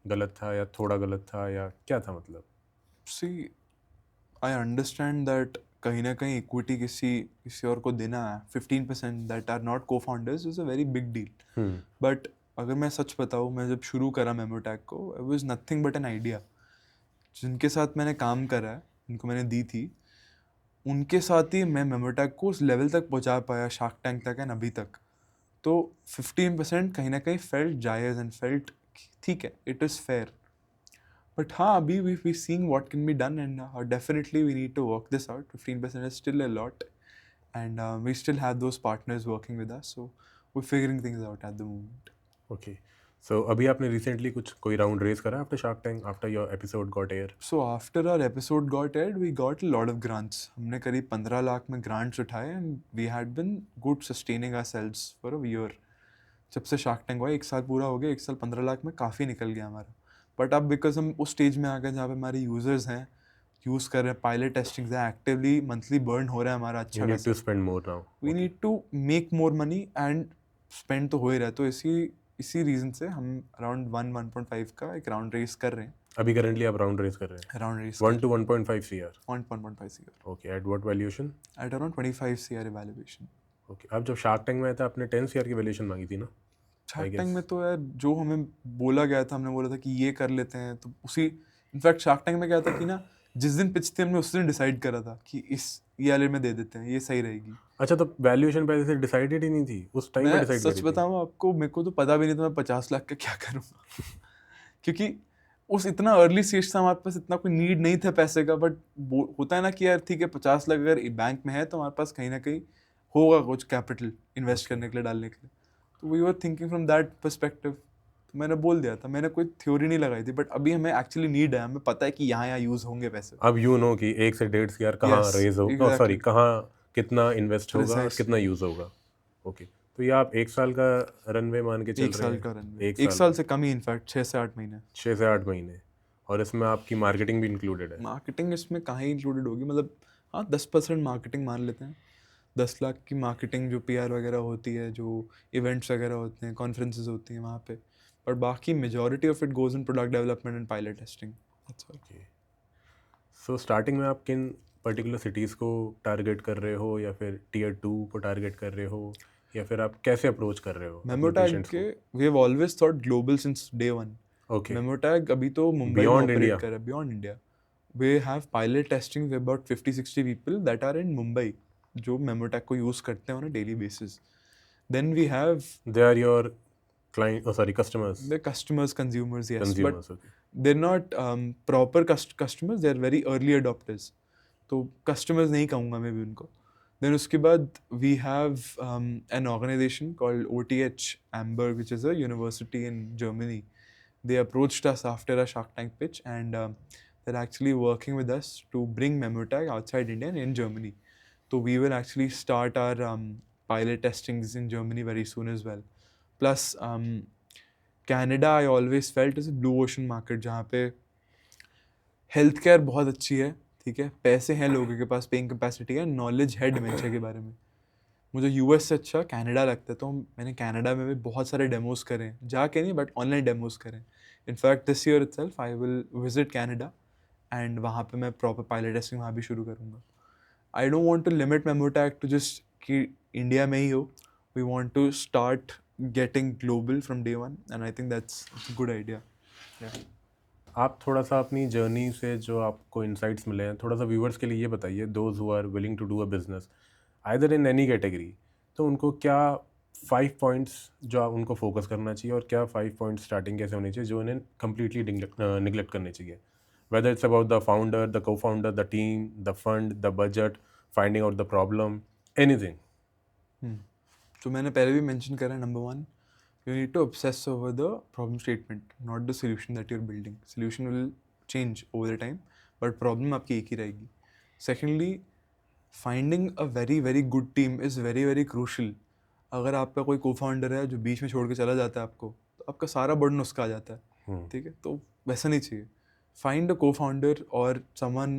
गलत था, या थोड़ा गलत था, या क्या था मतलब? सी आई अंडरस्टैंड दैट कहीं ना कहीं इक्विटी किसी और को देना है 15% दैट आर नॉट को founders is a very big deal. But अगर मैं सच बताऊँ, मैं जब शुरू करा मेमोटैक को, it was nothing but an idea. जिनके साथ मैंने काम करा है, उनको मैंने दी थी, उनके साथ ही मैं मेमोटैक को उस लेवल तक पहुंचा पाया, शार्क टैंक तक एंड अभी तक। तो 15% कहीं ना कहीं फेल्ट जायज़ एंड फेल्ट ठीक है, इट इज़ फेयर। बट हाँ, अभी we seeing what can be done, and definitely we need to work this out. 15% is still a lot, and we still have those partners working with us, so we're figuring things out at the moment. Okay, so अभी आपने recently कोई round raise करा after Shark Tank, after your episode got air? So after our episode got aired, we got a lot of grants. हमने करीब 15 लाख में grants उठाए, and we had been good sustaining ourselves for a year. जब से shark tank हुआ 1 साल पूरा हो गया, 1 साल 15 लाख में काफ़ी निकल गया हमारा। बट अब बिकॉज हम उस स्टेज में आ गए जहाँ पे हमारे यूजर्स हैं, यूज़ कर रहे हैं, पायलट टेस्टिंग है, एक्टिवली मंथली बर्न हो रहा है हमारा अच्छा यू नीड खासा। To spend more now. We need to make more money and spend तो हो ही रहा है। तो इसी रीज़न से हम अराउंड 1.5 का एक राउंड रेस कर रहे हैं। अभी करंटली आप राउंड रेज कर रहे हैं? Round raise 1 to 1.5 CR? 1.15 CR okay, at what valuation? At around 25 CR evaluation. Okay, आप जब शार्क टैंक में आए थे आपने 10 CR की वैल्यूएशन मांगी थी ना? शार्क टैंक में तो यार जो हमें बोला गया था, हमने बोला था कि ये कर लेते हैं, तो उसी इनफैक्ट शार्क टैंक में क्या था कि ना, जिस दिन पिच थी हमने उस दिन डिसाइड करा था कि ये वाले में दे देते हैं, ये सही रहेगी। अच्छा, तो वैल्यूएशन पहले से डिसाइडेड ही नहीं थी, उस टाइम पे मैं डिसाइड सच बताऊँ आपको, मेरे को तो पता भी नहीं था मैं 50 लाख का क्या करूँगा क्योंकि उस इतना अर्ली स्टेज था, हमारे पास इतना कोई नीड नहीं था पैसे का। बट होता है ना कि यार ठीक है, 50 लाख अगर बैंक में है तो हमारे पास कहीं ना कहीं होगा कुछ कैपिटल इन्वेस्ट करने के लिए, डालने के लिए। तो we were thinking from that perspective. तो मैंने बोल दिया था, मैंने कोई थ्योरी नहीं लगाई थी, बट अभी हमें एक्चुअली नीड है, हमें पता है कि यहाँ यूज़ होंगे पैसे। अब यू नो कि 1 से 1.5 CR कहाँ Yes, रेज हो, exactly. सॉरी, कहाँ कितना इन्वेस्ट होगा और Precisely. कितना यूज़ होगा। ओके, तो ये आप 1 साल का रनवे मान के चल 1 रहे साल हैं? का रन, 1 1 साल से कम ही, इनफैक्ट 6 से 8 महीने। 6 से 8 महीने, और इसमें आपकी मार्केटिंग भी इंक्लूडेड है? मार्केटिंग इसमें कहाँ ही इंक्लूडेड होगी, मतलब हाँ 10% मार्केटिंग मान लेते हैं। 10 लाख की मार्केटिंग, जो PR वगैरह होती है, जो इवेंट्स वगैरह होते हैं, कॉन्फ्रेंसेज होती हैं वहाँ पे, पर बाकी majority of it goes in product development and pilot testing. Okay, so starting में आप किन पर्टिकुलर सिटीज़ को टारगेट कर रहे हो, या फिर टियर 2 को टारगेट कर रहे हो, या फिर आप कैसे अप्रोच कर रहे हो अपने मेमोटैग पेशेंट्स के को? We have always thought global since day one. Okay, Memotag अभी तो मुंबई में Beyond ऑपरेट India? कर रहा है, beyond India. We have pilot testing with about 50-60 people that are in Mumbai, जो मेमोटैग को यूज़ करते हैं on a daily basis. Then we have they are your client, sorry, customers? The customers, consumers, yes, but consumers, okay. they're not proper customers, they're very early adopters, तो customers नहीं कहूँगा मैं भी उनको। then उसके बाद we have an organization called OTH Amberg, which is a university in Germany. They approached us after a Shark Tank pitch, and they're actually working with us to bring Memotag outside India and in Germany. So we will actually start our pilot testings in Germany very soon as well. Plus Canada I always felt is a blue ocean market, जहाँ पे health care बहुत अच्छी है, ठीक है, पैसे हैं लोगों के पास, पेइंग कैपेसिटी है, नॉलेज है डिमेंशिया के बारे में। मुझे US से अच्छा कनाडा लगता है, तो मैंने कनाडा में भी बहुत सारे डेमोज करे, जाके नहीं बट ऑनलाइन डेमोज करें। In fact this year itself I will visit Canada, and वहाँ पे मैं प्रॉपर पायलट टेस्टिंग वहाँ भी शुरू करूँगा। I don't want to limit Memotag to just कि इंडिया में ही हो, we want to start getting global from day one, and I think that's a good idea. Yeah. आप थोड़ा सा अपनी जर्नी से जो आपको इंसाइट्स मिले हैं, थोड़ा सा व्यूअर्स के लिए ये बताइए, those who are willing to do a business either in any category, तो उनको क्या 5 पॉइंट्स जो आप उनको फोकस करना चाहिए, और क्या 5 पॉइंट्स स्टार्टिंग कैसे होनी चाहिए जो इन्हें कम्प्लीटली निगलेक्ट करने चाहिए, whether it's about the founder, the cofounder, the team, the fund, the budget, finding out the problem, anything. तो मैंने पहले भी मेंशन करा, number 1, you need to obsess over the problem statement, not the solution that you're building. Solution will change over the time, but problem आपकी एक ही रहेगी. Secondly, finding a very very good team is very very crucial. अगर आपका कोई co-founder है जो बीच में छोड़ के चला जाता है आपको, तो आपका सारा बर्डन उसका आ जाता है, ठीक है, तो वैसा नहीं चाहिए. Find a co-founder or someone,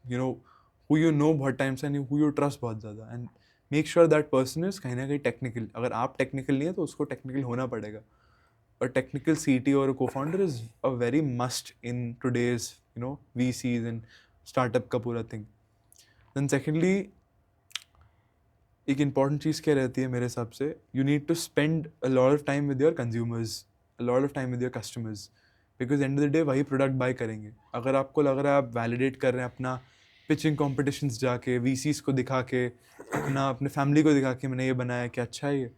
you know, who you know बहुत टाइम से and who you trust बहुत ज़्यादा, and make sure that person is कहीं ना कहीं टेक्निकल. अगर आप टेक्निकल नहीं है तो उसको टेक्निकल होना पड़ेगा. A technical CTO or a co-founder is a very must in today's VCs and startup का पूरा thing. Then secondly, एक important चीज़ क्या रहती है मेरे हिसाब से, you need to spend a lot of time with your consumers, a lot of time with your customers, because end of the day वही product buy करेंगे. अगर आपको लग रहा है आप validate कर रहे हैं अपना pitching competitions जाके, VCs को दिखा के, अपने family को दिखा के मैंने ये बनाया क्या अच्छा है ये,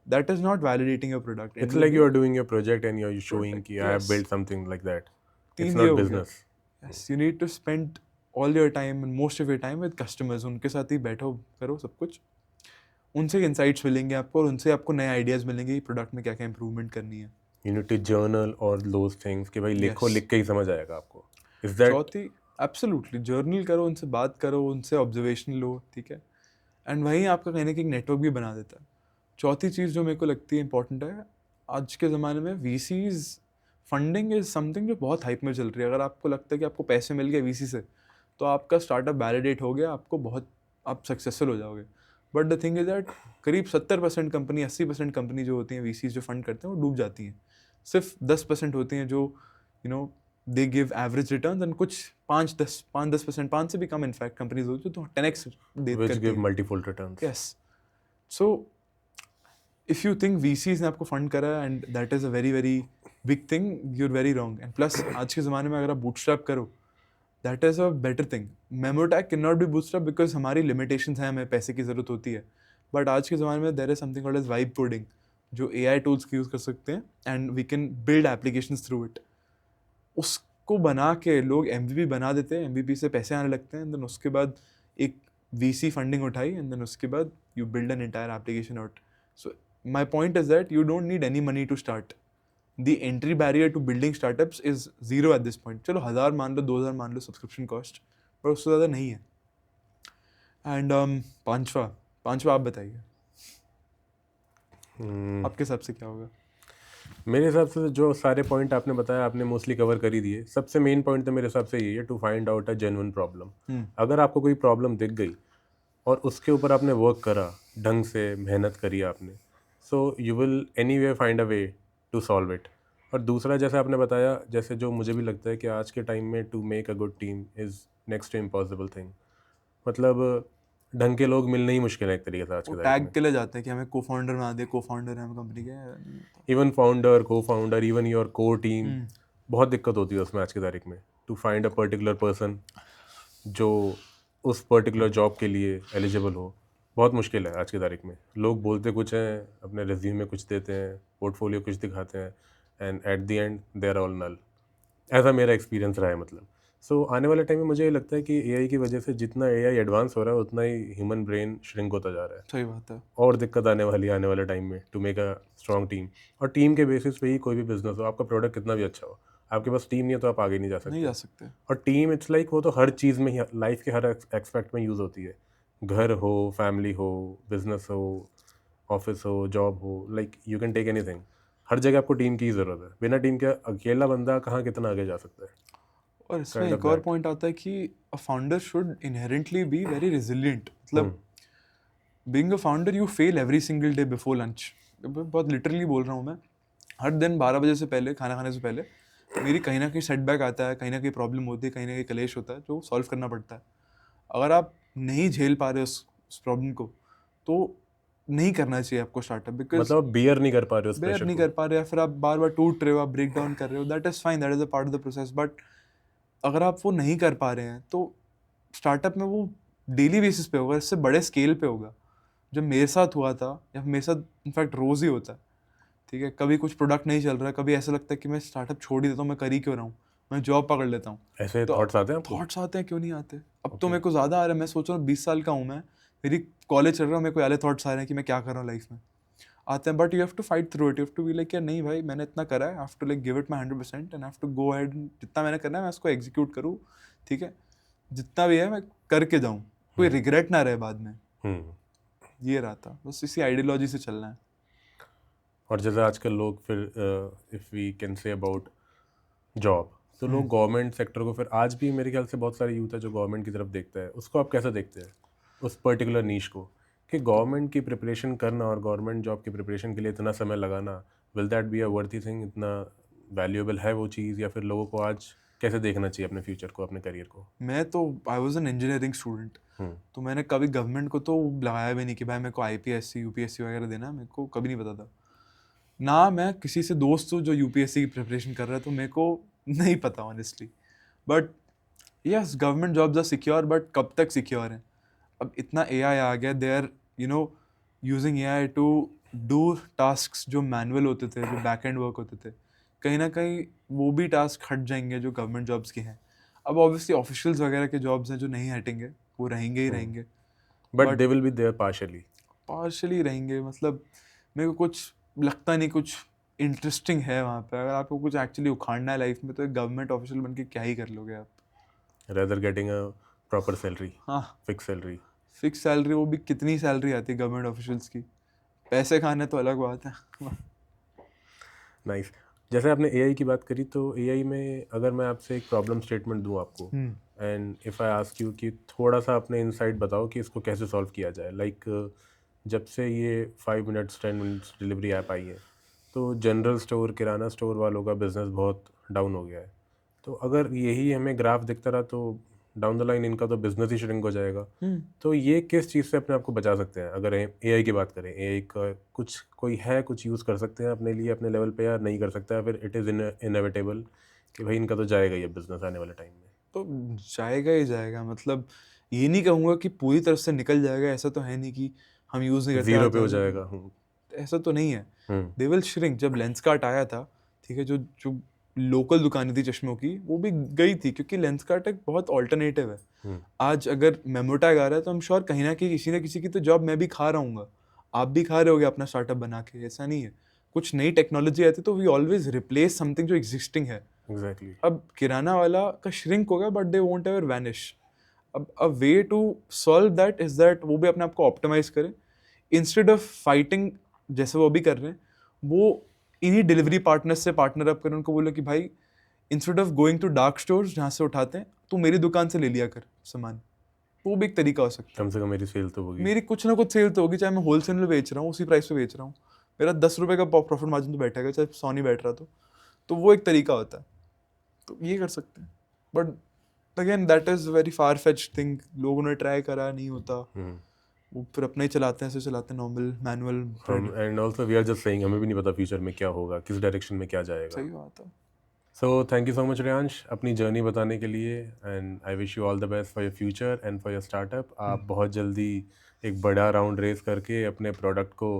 that is not validating your product. It's like you are doing your project and you're showing कि I have Yes. built something like that. It's तीन ये not हो गया. business. Yes, you need to spend all your time and most of your time with customers. उनके साथ ही बैठो करो सब कुछ. उनसे insights मिलेंगे आपको और उनसे आपको नए ideas मिलेंगे कि product में क्या क्या improvement करनी है. You need to journal all those things कि भाई लिखो, Yes. लिख के ही समझ आएगा आपको. Is that चौथी absolutely journal करो, उनसे बात करो, उनसे observation लो, ठीक है. And वहीं आपका कहीं ना कहीं network भी बना देता है. चौथी चीज़ जो मेरे को लगती है important है, आज के ज़माने में VCs फंडिंग इज समथिंग जो बहुत हाइप में चल रही है. अगर आपको लगता है कि आपको पैसे मिल गए VC से तो आपका स्टार्टअप वैलिडेट हो गया, आपको बहुत आप सक्सेसफुल हो जाओगे. But the thing is that करीब 70% कंपनी 80% कंपनी जो होती हैं VCs जो फंड करते हैं वो डूब जाती हैं. सिर्फ 10% होती हैं जो they give average return, and कुछ 5-10% 5 से भी कम इनफैक्ट कंपनीज होती हैं जो 10x which करती give हैं. multifold returns? Yes. So, if you think VCs ने आपको फंड करा and that is a very very big thing, you're very wrong. And plus आज के ज़माने में अगर आप bootstrap करो, that is a better thing. Memotech cannot be bootstrap because हमारी limitations हैं, हमें पैसे की ज़रूरत होती है. But आज के ज़माने में there is something called as vibe coding, जो AI tools की यूज़ कर सकते हैं and we can build applications through it. उसको बना के लोग MVP बना देते हैं, MVP से पैसे आने लगते हैं, and then उसके बाद एक VC फंडिंग उठाई, and then उसके बाद you build an entire application out. So my point is that you don't need any money to start. The entry barrier to building startups is zero at this point. चलो 1000 मान लो, 2000 मान लो subscription cost, पर उससे ज़्यादा नहीं है. And पांचवा आप बताइए, आपके हिसाब से क्या होगा? मेरे हिसाब से जो सारे पॉइंट आपने बताया आपने मोस्टली कवर कर ही दिए. सबसे मेन पॉइंट तो मेरे हिसाब से यही है, to find out a genuine problem. अगर आपको कोई प्रॉब्लम दिख गई और उसके ऊपर आपने वर्क करा, ढंग से मेहनत करी आपने, so you will anyway find a way to solve it. और दूसरा जैसे आपने बताया, जैसे जो मुझे भी लगता है कि आज के टाइम में to make a good team is next to impossible thing. मतलब ढंग के लोग मिलने ही मुश्किल है एक तरीके से आज के वो तारीख टैग के लिए जाते हैं कि हमें को-फाउंडर बना दे, को-फाउंडर है हम कंपनी के. में. इवन फाउंडर, को founder, even your core team, बहुत दिक्कत होती है उसमें आज की तारीख में. To find a particular person जो उस पर्टिकुलर जॉब के लिए एलिजिबल हो, बहुत मुश्किल है आज की तारीख में. लोग बोलते कुछ हैं, अपने रिज्यूम में कुछ देते हैं, पोर्टफोलियो कुछ दिखाते हैं, and at the end they are all null. ऐसा मेरा एक्सपीरियंस रहा है. मतलब सो आने वाले टाइम में मुझे ये लगता है कि AI की वजह से जितना AI एडवांस हो रहा है उतना ही ह्यूमन ब्रेन श्रिंक होता जा रहा है. सही बात है. और दिक्कत आने वाली है आने वाले टाइम में to make a strong team. और टीम के बेसिस पे ही कोई भी बिजनेस हो, आपका प्रोडक्ट कितना भी अच्छा हो, आपके पास टीम नहीं है तो आप आगे नहीं जा नहीं जा सकते. सकते. और टीम इट्स लाइक वो तो हर चीज़ में ही, लाइफ के हर एक्सपेक्ट में यूज़ होती है. घर हो, फैमिली हो, बिजनेस हो, ऑफिस हो, जॉब हो, like you can take anything. हर जगह आपको टीम की ही ज़रूरत है. बिना टीम के अकेला बंदा कहाँ कितना आगे जा सकता है. और इसमें Kind of एक और that. पॉइंट आता है कि a founder should inherently be very resilient. मतलब being a founder you fail every single day before lunch. बहुत लिटरली बोल रहा हूँ मैं. हर दिन 12 बजे से पहले, खाना खाने से पहले मेरी कहीं ना कहीं सेटबैक आता है, कहीं ना कहीं प्रॉब्लम होती है, कहीं ना कहीं कलेश होता है जो सॉल्व करना पड़ता है. अगर आप नहीं झेल पा रहे उस प्रॉब्लम को तो नहीं करना चाहिए आपको स्टार्टअप. बिकॉज मतलब आप बियर नहीं कर पा रहे हो उस बेयर प्रेशर नहीं को. कर पा रहे, या फिर आप बार बार टूट रहे हो, आप ब्रेक डाउन कर रहे हो, that is fine, that is a part of the process. But अगर आप वो नहीं कर पा रहे हैं तो स्टार्टअप में वो डेली बेसिस पे होगा, इससे बड़े स्केल पे होगा. जब मेरे साथ हुआ था, या मेरे साथ इनफैक्ट रोज़ ही होता है, ठीक है. कभी कुछ प्रोडक्ट नहीं चल रहा है, कभी ऐसा लगता है कि मैं स्टार्टअप छोड़ ही देता हूँ, मैं कर ही क्यों रहा हूँ, मैं जॉब पकड़ लेता हूँ. ऐसे तो थॉट्स आते हैं आपको? थॉट्स आते हैं, क्यों नहीं आते. अब तो मेरे को ज़्यादा आ रहा है. मैं सोच रहा हूँ 20 साल का हूँ मैं, मेरी कॉलेज चल रहा है, मेरे को वाले थॉट्स आ रहे हैं कि मैं क्या कर रहा हूँ लाइफ में, आते हैं. But you have to fight through it. You have to be like यार नहीं भाई, मैंने इतना करा है, I have to like give it my 100% and have to go ahead. जितना मैंने करना है मैं उसको एग्जीक्यूट करूँ, ठीक है. जितना भी है मैं करके जाऊँ, कोई रिग्रेट ना रहे बाद में. ये रहा था बस, इसी आइडियोलॉजी से चलना है. और जैसे आजकल लोग फिर if we can say about job, तो लोग गवर्नमेंट सेक्टर को फिर आज भी मेरे ख्याल से बहुत सारे यूथ है जो गवर्नमेंट की तरफ देखता है, उसको आप कैसे देखते हैं उस पर्टिकुलर नीश को, कि गवर्नमेंट की प्रिपरेशन करना और गवर्नमेंट जॉब की प्रिपरेशन के लिए इतना समय लगाना, will that be a worthy thing? इतना वैल्यूएबल है वो चीज़, या फिर लोगों को आज कैसे देखना चाहिए अपने फ्यूचर को, अपने करियर को? मैं तो I was an engineering student, तो मैंने कभी गवर्नमेंट को तो लगाया भी नहीं कि भाई मेरे को IPSC UPSC वगैरह देना है, मेरे को कभी नहीं पता था ना। मैं किसी से दोस्त हूँ जो UPSC की प्रिपरेशन कर रहा है, तो मेरे को नहीं पता honestly. But yes, government jobs are secure, but कब तक सिक्योर हैं? अब इतना AI आ गया, they are using AI to do task जो मैनुअल होते थे, जो बैक एंड वर्क होते थे, कहीं ना कहीं वो भी टास्क हट जाएंगे जो गवर्नमेंट जॉब्स के हैं। अब ऑब्वियसली ऑफिशियल्स वगैरह के जॉब्स हैं जो नहीं हटेंगे, वो रहेंगे ही रहेंगे, but they will be there partially. Partially रहेंगे। मतलब मेरे को कुछ लगता नहीं कुछ इंटरेस्टिंग है वहाँ पे। अगर आपको कुछ एक्चुअली उखाड़ना है लाइफ में, तो एक गवर्नमेंट ऑफिशियल बन के क्या ही कर लोगे आप? Rather getting a proper salary, हाँ, फिक्स सैलरी। फिक्स सैलरी, वो भी कितनी सैलरी आती है गवर्नमेंट ऑफिशियल्स की? पैसे खाने तो अलग बात है। नाइस। जैसे आपने एआई की बात करी, तो एआई में अगर मैं आपसे एक प्रॉब्लम स्टेटमेंट दूं आपको, and if I ask you कि थोड़ा सा अपने इनसाइट बताओ कि इसको कैसे सॉल्व किया जाए। लाइक जब से ये 5 मिनट्स 10 मिनट्स डिलीवरी ऐप आई है, तो जनरल स्टोर, किराना स्टोर वालों का बिजनेस बहुत डाउन हो गया है। तो अगर यही हमें ग्राफ दिखता रहा, तो डाउन द लाइन इनका तो बिजनेस ही श्रिंक हो जाएगा। तो ये किस चीज़ से अपने आप को बचा सकते हैं? अगर एआई की बात करें, एआई का कुछ कोई है, कुछ यूज़ कर सकते हैं अपने लिए, अपने लेवल पे, या नहीं कर सकता है, फिर इट इज़ इनएविटेबल कि भाई इनका तो जाएगा ये बिजनेस आने वाले टाइम में? तो जाएगा ही जाएगा। मतलब ये नहीं कहूँगा कि पूरी तरफ से निकल जाएगा, ऐसा तो है नहीं कि हम यूज़ नहीं करते ज़ीरो पे हो जाएगा। ऐसा तो नहीं है। They will shrink. जब लेंसकार्ट आया था, ठीक है, जो जो लोकल दुकानें थी चश्मों की, वो भी गई थी, क्योंकि लेंसकार्ट एक बहुत ऑल्टरनेटिव है। आज अगर मेमोटैग आ रहा है, तो हम श्योर कहीं ना किसी की तो जॉब मैं भी खा रहा हूँ, आप भी खा रहे होगे अपना स्टार्टअप बना के। ऐसा नहीं है। कुछ नई टेक्नोलॉजी आती तो वी ऑलवेज रिप्लेस समथिंग जो एग्जिस्टिंग है। एग्जैक्टली। अब किराना वाला का श्रिंक होगा, but they won't ever vanish. अब a way to solve that is that वो भी अपने आप को ऑप्टिमाइज करें, इंस्टेड ऑफ फाइटिंग जैसे वो अभी कर रहे हैं। वो इन्हीं डिलीवरी पार्टनर्स से पार्टनर अप करें, उनको बोलो कि भाई instead of going to dark stores जहाँ से उठाते हैं, तू मेरी दुकान से ले लिया कर सामान। वो भी एक तरीका हो सकता कम से कम मेरी सेल तो है। होगी। मेरी कुछ ना कुछ सेल तो होगी, चाहे मैं होलसेल में बेच रहा हूँ, उसी प्राइस पे बेच रहा हूँ, मेरा 10 रुपये का प्रॉफिट मार्जिन तो बैठेगा, चाहे 100 नहीं बैठ रहा तो वो एक तरीका होता है। तो ये कर सकते हैं, but again that is very far fetch thing. लोगों ने ट्राई करा, नहीं होता, वो फिर अपना ही चलाते हैं, ऐसे चलाते हैं नॉर्मल मैनुअल। हम and also we are just saying, हमें भी नहीं पता फ्यूचर में क्या होगा, किस डायरेक्शन में क्या जाएगा। सही बात है। सो thank you so much Reyansh अपनी जर्नी बताने के लिए, and I wish you all the best for your future and for your startup. आप बहुत जल्दी एक बड़ा राउंड रेस करके अपने प्रोडक्ट को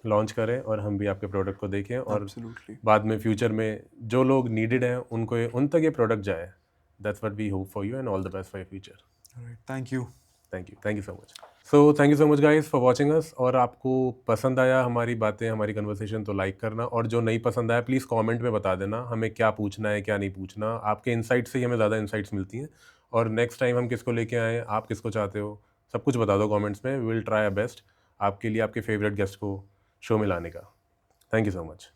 लॉन्च करें, और हम भी आपके प्रोडक्ट को देखें, और Absolutely. बाद में फ्यूचर में जो लोग नीडेड हैं उनको उन तक ये प्रोडक्ट जाए। That's what we hope for you, and all the best for your future. Alright, thank you. Thank you so much. So thank you so much guys for watching us. और आपको पसंद आया हमारी बातें, हमारी कन्वर्सेशन, तो like करना, और जो नहीं पसंद आया प्लीज़ कमेंट में बता देना हमें क्या पूछना है, क्या नहीं पूछना। आपके इनसाइट से ही हमें ज़्यादा इनसाइट्स मिलती हैं, और नेक्स्ट टाइम हम किसको लेके आएँ, आप किसको चाहते हो, सब कुछ बता दो कमेंट्स में। We will try our best आपके लिए आपके फेवरेट गेस्ट को शो में लाने का। Thank you so much.